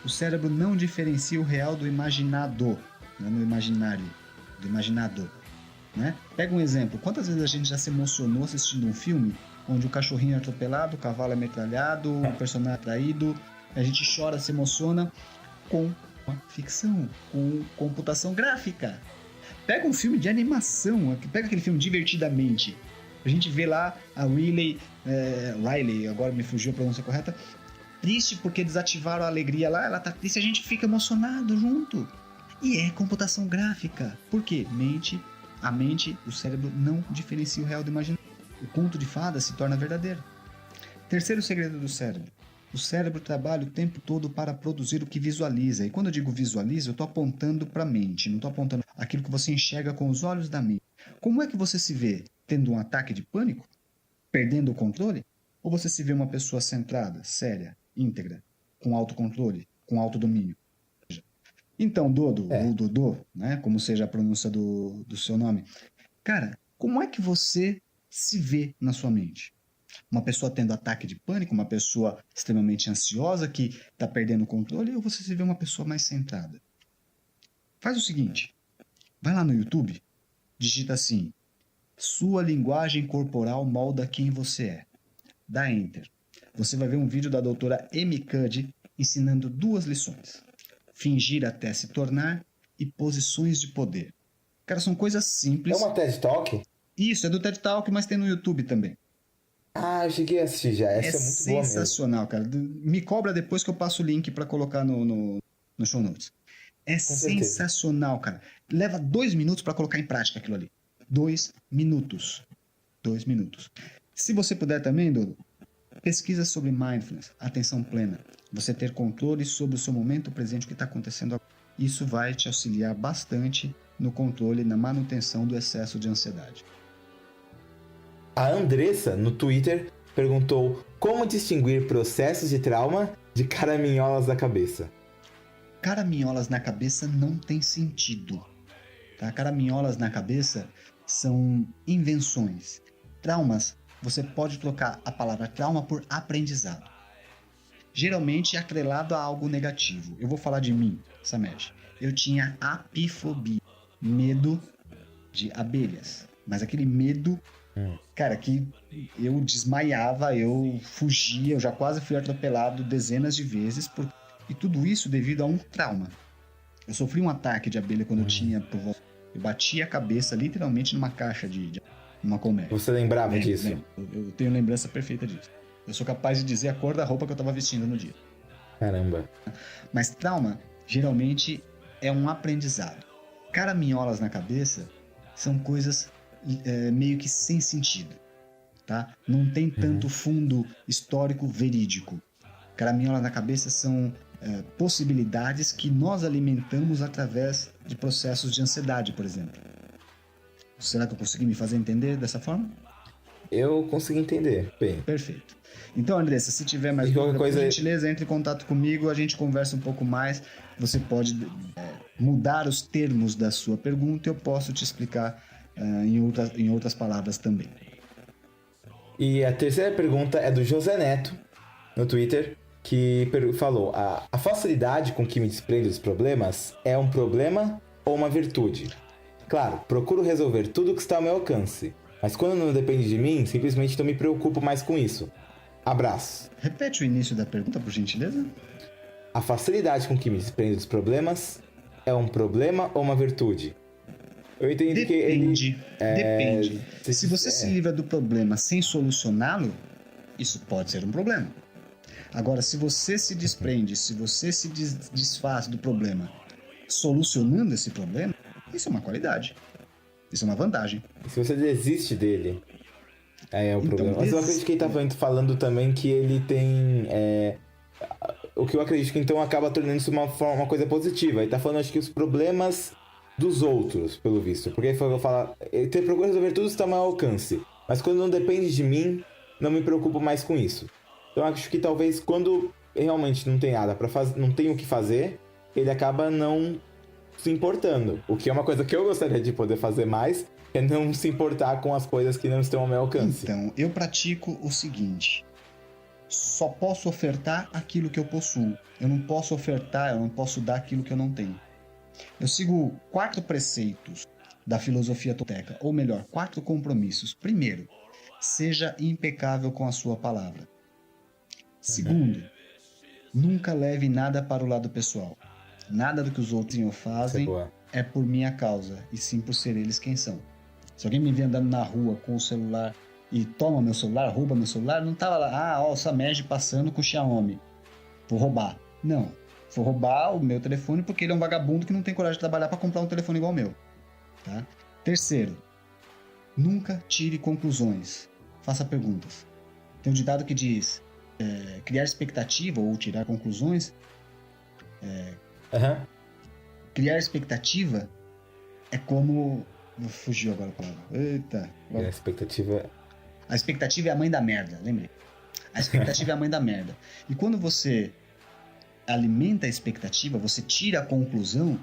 O cérebro não diferencia o real do imaginado, né? No imaginário, do imaginado, né? Pega um exemplo. Quantas vezes a gente já se emocionou assistindo um filme onde o cachorrinho é atropelado, o cavalo é metralhado, o personagem é traído, a gente chora, se emociona com uma ficção, com computação gráfica. Pega um filme de animação, pega aquele filme Divertidamente. A gente vê lá a Riley, agora me fugiu a pronúncia correta, triste porque desativaram a alegria lá, ela tá triste, a gente fica emocionado junto. E é computação gráfica. Por quê? A mente, o cérebro não diferencia o real do imaginário. O conto de fadas se torna verdadeiro. Terceiro segredo do cérebro. O cérebro trabalha o tempo todo para produzir o que visualiza. E quando eu digo visualiza, eu estou apontando para a mente, não estou apontando aquilo que você enxerga com os olhos da mente. Como é que você se vê? Tendo um ataque de pânico? Perdendo o controle? Ou você se vê uma pessoa centrada, séria, íntegra, com autocontrole, com autodomínio? Então, Dodo, ou Dodô, né, como seja a pronúncia do seu nome, cara, como é que você se vê na sua mente? Uma pessoa tendo ataque de pânico, uma pessoa extremamente ansiosa que está perdendo o controle, ou você se vê uma pessoa mais centrada? Faz o seguinte, vai lá no YouTube, digita assim, sua linguagem corporal molda quem você é. Dá Enter. Você vai ver um vídeo da doutora Amy Cuddy ensinando 2 lições. Fingir até se tornar e posições de poder. Cara, são coisas simples. É uma TED Talk? Isso, é do TED Talk, mas tem no YouTube também. Ah, eu cheguei a assistir já. Essa é muito boa mesmo. Sensacional, cara. Me cobra depois que eu passo o link pra colocar no show notes. É sensacional, cara. Leva 2 minutos pra colocar em prática aquilo ali. 2 minutos. 2 minutos. Se você puder também, Dudu, pesquisa sobre mindfulness, atenção plena. Você ter controle sobre o seu momento presente, o que está acontecendo agora. Isso vai te auxiliar bastante no controle, na manutenção do excesso de ansiedade. A Andressa, no Twitter, perguntou como distinguir processos de trauma de caraminholas da cabeça. Caraminholas na cabeça não tem sentido. Tá? Caraminholas na cabeça são invenções. Traumas, você pode trocar a palavra trauma por aprendizado. Geralmente atrelado a algo negativo. Eu vou falar de mim, Samed. Eu tinha apifobia, medo de abelhas. Mas aquele medo, cara, que eu desmaiava, eu fugia, eu já quase fui atropelado dezenas de vezes. E tudo isso devido a um trauma. Eu sofri um ataque de abelha quando eu tinha por volta. Eu bati a cabeça literalmente numa caixa de uma colmeia. Você lembrava disso? Eu tenho lembrança perfeita disso. Eu sou capaz de dizer a cor da roupa que eu estava vestindo no dia. Caramba. Mas trauma, geralmente, é um aprendizado. Caraminholas na cabeça são coisas meio que sem sentido. Tá? Não tem tanto fundo histórico verídico. Caraminholas na cabeça são possibilidades que nós alimentamos através de processos de ansiedade, por exemplo. Será que eu consegui me fazer entender dessa forma? Eu consegui entender, bem. Perfeito. Então, Andressa, se tiver mais dúvida, por gentileza, entre em contato comigo, a gente conversa um pouco mais. Você pode mudar os termos da sua pergunta e eu posso te explicar em outras palavras também. E a terceira pergunta é do José Neto, no Twitter, que falou: a facilidade com que me desprendo dos problemas é um problema ou uma virtude? Claro, procuro resolver tudo que está ao meu alcance, mas quando não depende de mim, simplesmente não me preocupo mais com isso. Abraço. Repete o início da pergunta, por gentileza. A facilidade com que me desprendo dos problemas é um problema ou uma virtude? Eu entendi que ele... Depende. Se você se livra do problema sem solucioná-lo, isso pode ser um problema. Agora, se você se desprende, se você se desfaz do problema solucionando esse problema, isso é uma qualidade. Isso é uma vantagem. E se você desiste dele, aí é o Então, problema. Mas eu acredito que ele tá falando também que ele tem... O que eu acredito que então acaba tornando isso uma coisa positiva. Ele tá falando, acho que os problemas dos outros, pelo visto. Porque ele fala, ele procura resolver tudo que está ao meu alcance. Mas quando não depende de mim, não me preocupo mais com isso. Então acho que talvez quando realmente não tem nada para fazer, não tem o que fazer, ele acaba não se importando. O que é uma coisa que eu gostaria de poder fazer mais, é não se importar com as coisas que não estão ao meu alcance. Então, eu pratico o seguinte: só posso ofertar aquilo que eu possuo. Eu não posso ofertar, eu não posso dar aquilo que eu não tenho. Eu sigo 4 preceitos da filosofia tolteca, ou melhor, 4 compromissos. Primeiro, seja impecável com a sua palavra. Segundo, nunca leve nada para o lado pessoal. Nada do que os outros fazem é por minha causa, e sim por ser eles quem são. Se alguém me vê andando na rua com o celular e toma meu celular, rouba meu celular, não tava lá, o Samed passando com o Xiaomi, vou roubar. Não, vou roubar o meu telefone porque ele é um vagabundo que não tem coragem de trabalhar para comprar um telefone igual ao meu. Tá? Terceiro, nunca tire conclusões, faça perguntas. Tem um ditado que diz, criar expectativa ou tirar conclusões, criar expectativa é como... Fugiu agora a palavra. Eita. A expectativa é a mãe da merda, lembrei. A expectativa é a mãe da merda. E quando você alimenta a expectativa, você tira a conclusão,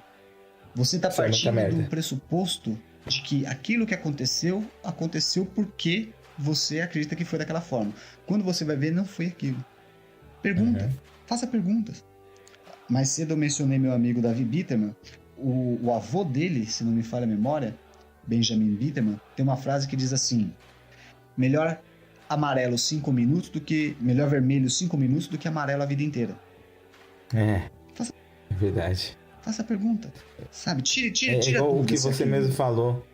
você está partindo de um pressuposto de que aquilo que aconteceu porque você acredita que foi daquela forma. Quando você vai ver, não foi aquilo. Pergunta. Faça perguntas. Mais cedo eu mencionei meu amigo Davi Bitterman. O avô dele, se não me falha a memória, Benjamin Bitterman, tem uma frase que diz assim: melhor amarelo 5 minutos do que... melhor vermelho 5 minutos do que amarelo a vida inteira. É Faça- verdade. Faça a pergunta. Sabe? Tire Igual o dúvida que se você aquilo- mesmo falou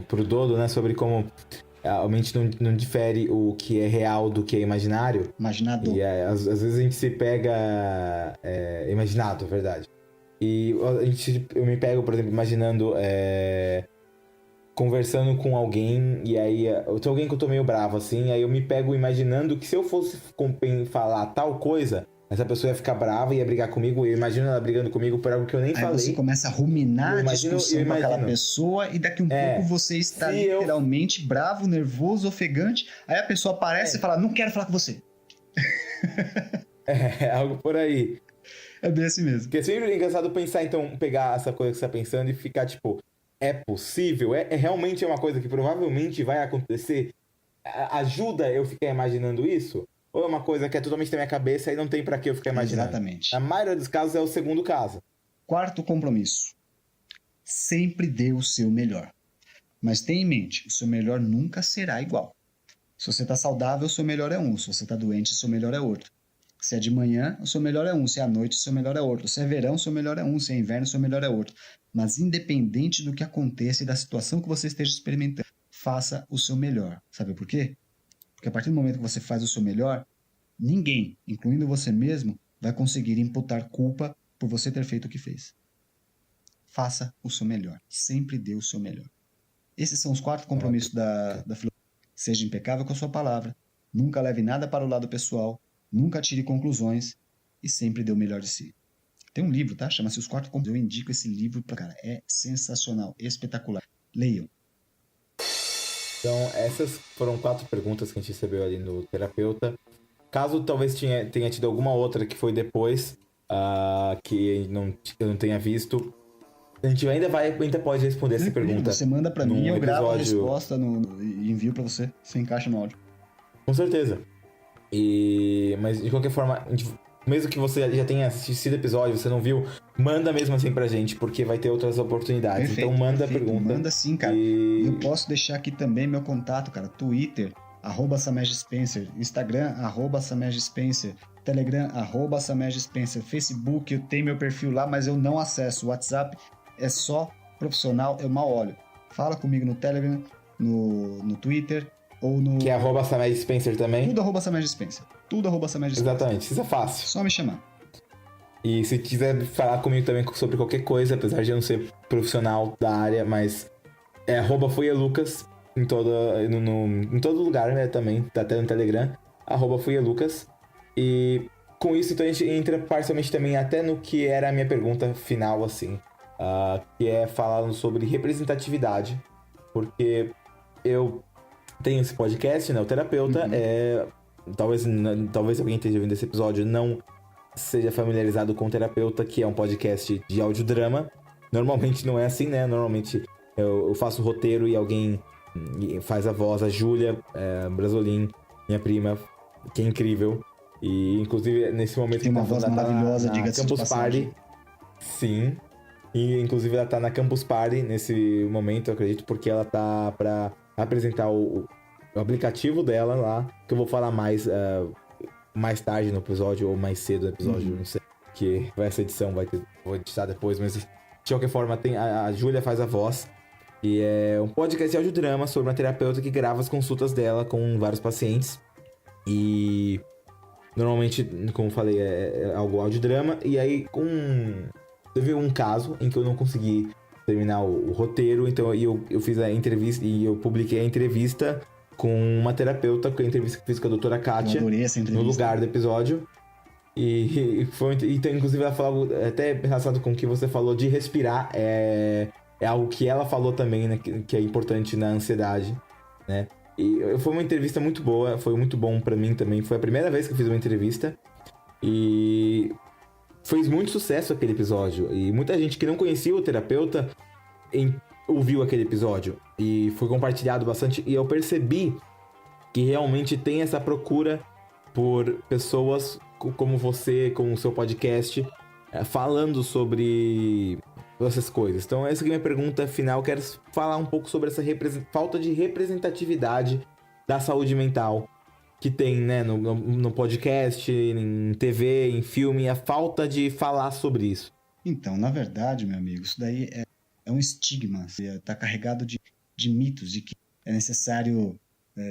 pro Dodo, né? Sobre como a mente não difere o que é real do que é imaginário. Imaginador. E às vezes a gente se pega imaginado, verdade. E eu me pego, por exemplo, imaginando conversando com alguém, e aí tem alguém que eu tô meio bravo, assim, aí eu me pego imaginando que se eu fosse falar tal coisa, essa pessoa ia ficar brava, ia brigar comigo, eu imagino ela brigando comigo por algo que eu nem Aí falei. você começa a ruminar Eu a imagino- discussão eu com aquela imagino. pessoa e daqui um pouco você está Se eu- literalmente bravo, nervoso, ofegante. Aí a pessoa aparece e fala, não quero falar com você. Algo por aí. É bem assim mesmo. Porque é sempre engraçado pensar, então, pegar essa coisa que você tá pensando e ficar, tipo, é possível? Realmente é uma coisa que provavelmente vai acontecer? Ajuda eu ficar imaginando isso? Ou é uma coisa que é totalmente da minha cabeça e não tem pra que eu ficar imaginando? Exatamente. Na maioria dos casos é o segundo caso. Quarto compromisso. Sempre dê o seu melhor. Mas tenha em mente, o seu melhor nunca será igual. Se você está saudável, o seu melhor é um. Se você está doente, o seu melhor é outro. Se é de manhã, o seu melhor é um. Se é à noite, o seu melhor é outro. Se é verão, o seu melhor é um. Se é inverno, o seu melhor é outro. Mas independente do que aconteça e da situação que você esteja experimentando, faça o seu melhor. Sabe por quê? Porque a partir do momento que você faz o seu melhor, ninguém, incluindo você mesmo, vai conseguir imputar culpa por você ter feito o que fez. Faça o seu melhor. Sempre dê o seu melhor. Esses são os 4 compromissos da filosofia. Seja impecável com a sua palavra. Nunca leve nada para o lado pessoal. Nunca tire conclusões. E sempre dê o melhor de si. Tem um livro, tá? Chama-se Os 4 Compromissos. Eu indico esse livro pra cara. É sensacional. Espetacular. Leiam. Então, essas foram 4 perguntas que a gente recebeu ali no terapeuta. Caso talvez tenha tido alguma outra que foi depois, que eu não tenha visto, a gente ainda pode responder essa pergunta. Você manda pra num mim, eu gravo a episódio. resposta e envio pra você. Você encaixa no áudio. Com certeza. Mas de qualquer forma, mesmo que você já tenha assistido o episódio, você não viu, manda mesmo assim pra gente, porque vai ter outras oportunidades. Perfeito, Então manda perfeito. a pergunta. Manda sim, cara. E- Eu posso deixar aqui também meu contato, cara. Twitter, @SamejSpencer. Instagram, @SamejSpencer. Telegram, @SamejSpencer. Facebook, eu tenho meu perfil lá, mas eu não acesso. WhatsApp é só profissional, eu mal olho. Fala comigo no Telegram, no Twitter ou no... Que é @Samed Spencer também. Tudo @SamejSpencer. Tudo @SamejSpencer. Exatamente, isso é fácil. Só me chamar. E se quiser falar comigo também sobre qualquer coisa, apesar de eu não ser profissional da área, mas é @FuiaLucas em todo lugar, né, também, tá até no Telegram, @FuiaLucas. E com isso, então, a gente entra parcialmente também até no que era a minha pergunta final, assim, que é falando sobre representatividade, porque eu tenho esse podcast, né, o terapeuta, talvez alguém esteja ouvindo esse episódio não seja familiarizado com o terapeuta, que é um podcast de audiodrama. Normalmente não é assim, né? Normalmente eu faço o roteiro e alguém faz a voz, a Júlia Brasolin, minha prima, que é incrível. E inclusive nesse momento Tem uma voz maravilhosa, na diga-se de Campus passagem. Party. Sim. E inclusive ela tá na Campus Party nesse momento, eu acredito, porque ela tá pra apresentar o aplicativo dela lá, que eu vou falar mais tarde no episódio ou mais cedo no episódio, não sei, que essa edição vou editar depois, mas de qualquer forma a Júlia faz a voz, e é um podcast de audiodrama sobre uma terapeuta que grava as consultas dela com vários pacientes, e normalmente, como eu falei, é algo audiodrama, e aí teve um caso em que eu não consegui terminar o roteiro, então eu fiz a entrevista e eu publiquei a entrevista com uma terapeuta, com a entrevista que fiz com a doutora Eu Kátia, adorei essa entrevista. no lugar do episódio. E foi, então, inclusive, ela falou algo até relacionado com o que você falou de respirar. É algo que ela falou também, né, que é importante na ansiedade, né? E foi uma entrevista muito boa, foi muito bom pra mim também. Foi a primeira vez que eu fiz uma entrevista. E fez muito sucesso aquele episódio. E muita gente que não conhecia o terapeuta ouviu aquele episódio e foi compartilhado bastante, e eu percebi que realmente tem essa procura por pessoas como você, com o seu podcast, falando sobre essas coisas. Então essa aqui é a minha pergunta final. Quero falar um pouco sobre essa falta de representatividade da saúde mental que tem, né, no podcast, em TV, em filme, a falta de falar sobre isso. Então, na verdade, meu amigo, isso daí é um estigma. Está carregado de mitos, de que é necessário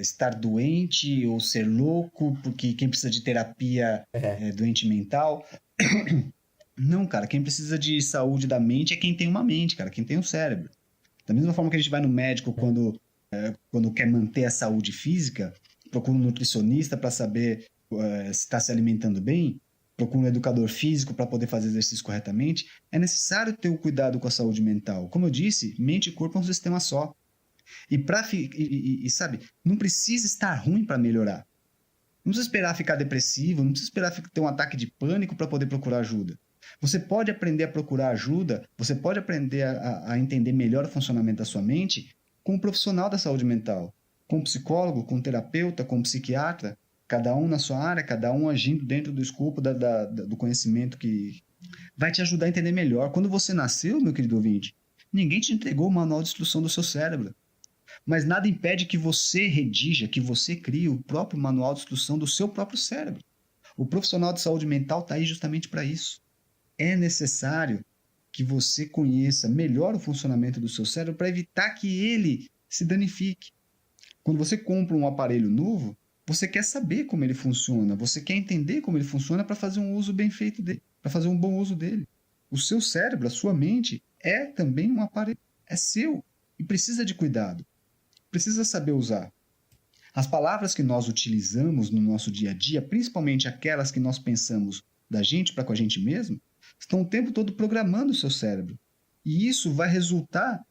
estar doente ou ser louco, porque quem precisa de terapia é doente mental. Não, cara, quem precisa de saúde da mente é quem tem uma mente, cara, quem tem um cérebro. Da mesma forma que a gente vai no médico quando quer manter a saúde física, procura um nutricionista para saber se está se alimentando bem, procura um educador físico para poder fazer exercício corretamente, é necessário ter o cuidado com a saúde mental. Como eu disse, mente e corpo é um sistema só. Sabe, não precisa estar ruim para melhorar. Não precisa esperar ficar depressivo, não precisa esperar ter um ataque de pânico para poder procurar ajuda. Você pode aprender a procurar ajuda, você pode aprender a entender melhor o funcionamento da sua mente com um profissional da saúde mental, com um psicólogo, com um terapeuta, com um psiquiatra, cada um na sua área, cada um agindo dentro do escopo do conhecimento que vai te ajudar a entender melhor. Quando você nasceu, meu querido ouvinte, ninguém te entregou o manual de instrução do seu cérebro. Mas nada impede que você redija, que você crie o próprio manual de instrução do seu próprio cérebro. O profissional de saúde mental está aí justamente para isso. É necessário que você conheça melhor o funcionamento do seu cérebro para evitar que ele se danifique. Quando você compra um aparelho novo, você quer saber como ele funciona, você quer entender como ele funciona para fazer um uso bem feito dele, para fazer um bom uso dele. O seu cérebro, a sua mente, é também um aparelho, é seu e precisa de cuidado. Precisa saber usar. As palavras que nós utilizamos no nosso dia a dia, principalmente aquelas que nós pensamos da gente para com a gente mesmo, estão o tempo todo programando o seu cérebro. E isso vai resultar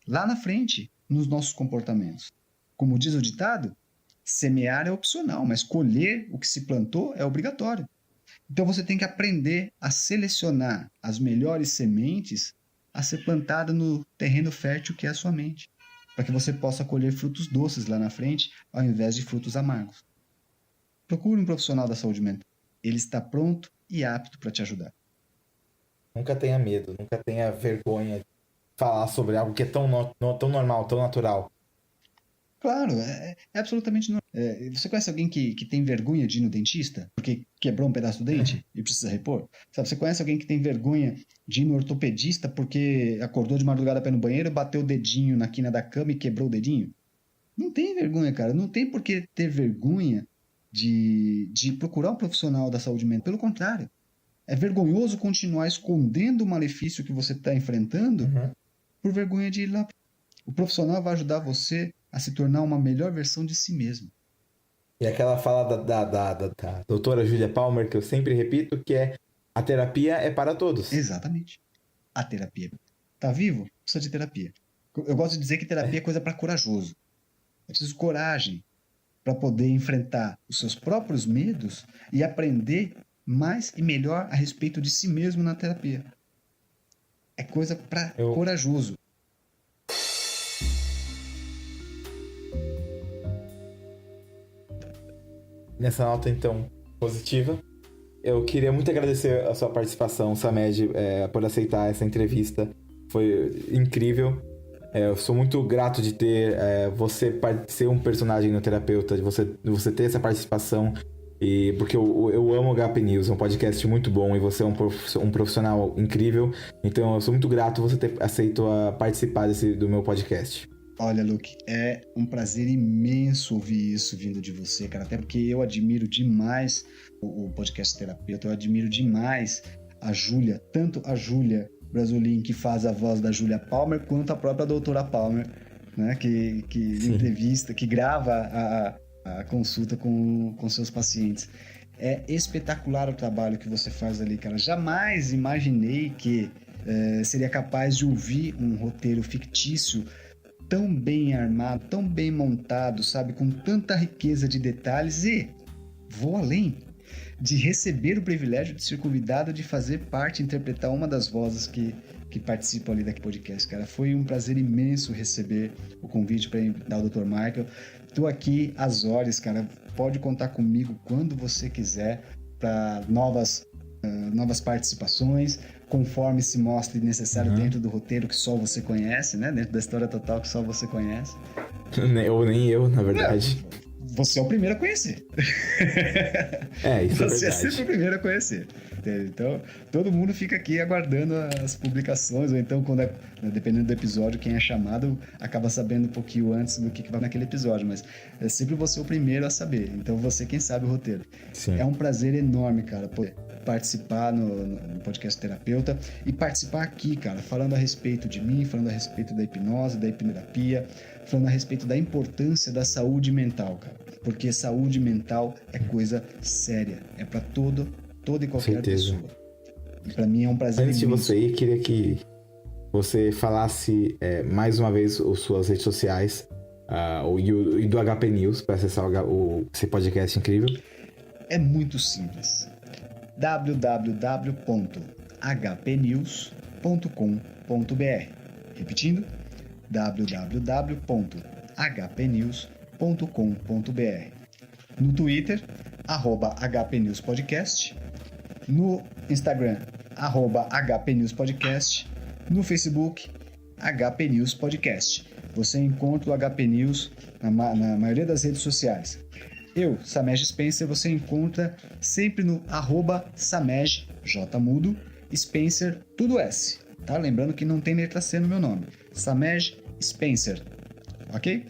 lá na frente nos nossos comportamentos. Como diz o ditado, semear é opcional, mas colher o que se plantou é obrigatório. Então você tem que aprender a selecionar as melhores sementes a ser plantada no terreno fértil que é a sua mente, para que você possa colher frutos doces lá na frente, ao invés de frutos amargos. Procure um profissional da saúde mental. Ele está pronto e apto para te ajudar. Nunca tenha medo, nunca tenha vergonha de falar sobre algo que é tão normal, tão natural. Claro, é absolutamente normal. Você conhece alguém que tem vergonha de ir no dentista porque quebrou um pedaço do dente e precisa repor? Sabe, você conhece alguém que tem vergonha de ir no ortopedista porque acordou de madrugada para ir no banheiro, bateu o dedinho na quina da cama e quebrou o dedinho? Não tem vergonha, cara. Não tem por que ter vergonha de procurar um profissional da saúde mental. Pelo contrário, é vergonhoso continuar escondendo o malefício que você está enfrentando por vergonha de ir lá. O profissional vai ajudar você a se tornar uma melhor versão de si mesmo. E aquela fala da doutora Julia Palmer, que eu sempre repito, que é: a terapia é para todos. Exatamente. A terapia. Tá vivo? Precisa de terapia. Eu gosto de dizer que terapia é coisa para corajoso. É preciso coragem para poder enfrentar os seus próprios medos e aprender mais e melhor a respeito de si mesmo na terapia. É coisa para corajoso. Nessa nota, então, positiva, eu queria muito agradecer a sua participação, Samed, por aceitar essa entrevista. Foi incrível. Eu sou muito grato de ter você ser um personagem no Terapeuta, de você ter essa participação, porque eu amo o HP News, é um podcast muito bom e você é um profissional incrível. Então eu sou muito grato você ter aceito participar do meu podcast. Olha, Luke, é um prazer imenso ouvir isso vindo de você, cara. Até porque eu admiro demais o podcast Terapeuta, eu admiro demais a Júlia, tanto a Júlia Brasolin, que faz a voz da Julia Palmer, quanto a própria doutora Palmer, né, que entrevista, que grava a consulta com seus pacientes. É espetacular o trabalho que você faz ali, cara. Jamais imaginei que seria capaz de ouvir um roteiro fictício tão bem armado, tão bem montado, sabe, com tanta riqueza de detalhes e, vou além, de receber o privilégio de ser convidado de fazer parte, interpretar uma das vozes que que participam ali daquele podcast, cara. Foi um prazer imenso receber o convite para dar o Dr. Michael. Tô aqui às horas, cara. Pode contar comigo quando você quiser para novas participações, conforme se mostre necessário dentro do roteiro que só você conhece, né? Dentro da história total que só você conhece. Ou nem eu, na verdade. Você é o primeiro a conhecer. Isso Você é é verdade. sempre o primeiro a conhecer. Então, todo mundo fica aqui aguardando as publicações, ou então, dependendo do episódio, quem é chamado acaba sabendo um pouquinho antes do que vai naquele episódio, mas é sempre você o primeiro a saber. Então, você quem sabe o roteiro. Sim. É um prazer enorme, cara, poder participar no podcast Terapeuta e participar aqui, cara, falando a respeito de mim, falando a respeito da hipnose, da hipnoterapia, falando a respeito da importância da saúde mental, cara. Porque saúde mental é coisa séria. É pra toda e qualquer Certeza. pessoa. E pra mim é um prazer Antes de imenso. você ir, queria que você falasse mais uma vez as suas redes sociais e do HP News para acessar esse podcast incrível. É muito simples. www.hpnews.com.br. Repetindo, www.hpnews.com.br. No Twitter, @hpnewspodcast. No Instagram, @hpnewspodcast. No Facebook, hpnewspodcast. Você encontra o HP News na maioria das redes sociais. Eu, Samej Spencer, você encontra sempre no @Samej, J mudo, Spencer, tudo S, tá? Lembrando que não tem letra C no meu nome. Samej Spencer, ok?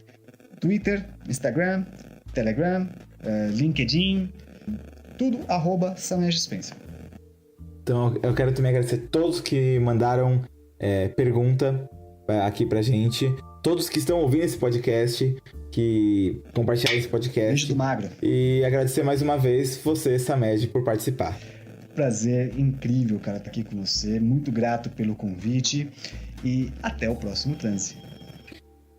Twitter, Instagram, Telegram, LinkedIn, tudo @Samej Spencer. Então, eu quero também agradecer a todos que mandaram pergunta aqui pra gente. Todos que estão ouvindo esse podcast, que compartilharam esse podcast. Beijo do magro. E agradecer mais uma vez você, Samej, por participar. Prazer incrível, cara, estar aqui com você. Muito grato pelo convite e até o próximo transe.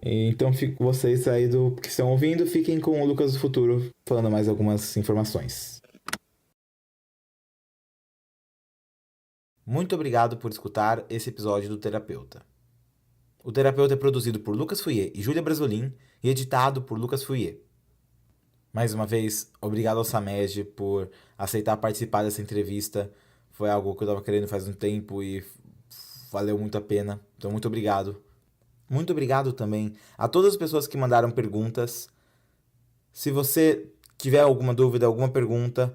Então, vocês aí que estão ouvindo, fiquem com o Lucas do Futuro falando mais algumas informações. Muito obrigado por escutar esse episódio do Terapeuta. O Terapeuta é produzido por Lucas Fouier e Júlia Brasolin e editado por Lucas Fouier. Mais uma vez, obrigado ao Samej por aceitar participar dessa entrevista. Foi algo que eu estava querendo faz um tempo e valeu muito a pena. Então, muito obrigado. Muito obrigado também a todas as pessoas que mandaram perguntas. Se você tiver alguma dúvida, alguma pergunta,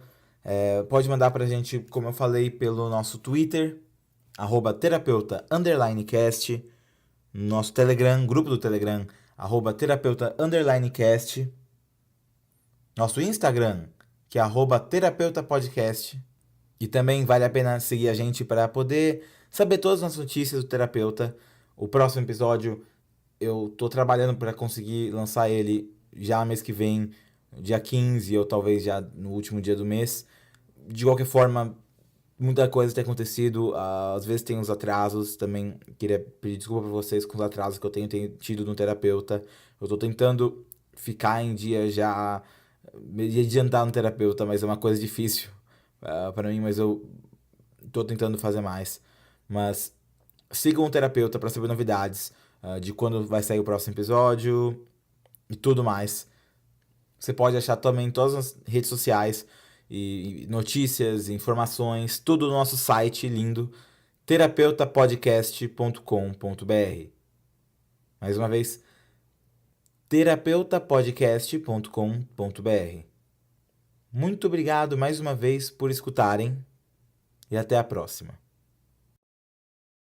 pode mandar pra gente, como eu falei, pelo nosso Twitter, @terapeuta_cast, nosso Telegram, grupo do Telegram, @terapeuta_cast, nosso Instagram, que é @terapeutapodcast, e também vale a pena seguir a gente para poder saber todas as notícias do Terapeuta. O próximo episódio eu tô trabalhando para conseguir lançar ele já mês que vem, dia 15, ou talvez já no último dia do mês. De qualquer forma, muita coisa tem acontecido, às vezes tem uns atrasos, também queria pedir desculpa para vocês com os atrasos que eu tenho tido no Terapeuta. Eu tô tentando ficar em dia já, me adiantar no Terapeuta, mas é uma coisa difícil para mim, mas eu tô tentando fazer mais. Mas sigam o Terapeuta para saber novidades de quando vai sair o próximo episódio e tudo mais. Você pode achar também em todas as redes sociais e notícias, informações, tudo no nosso site lindo, terapeutapodcast.com.br. Mais uma vez, terapeutapodcast.com.br. Muito obrigado mais uma vez por escutarem e até a próxima.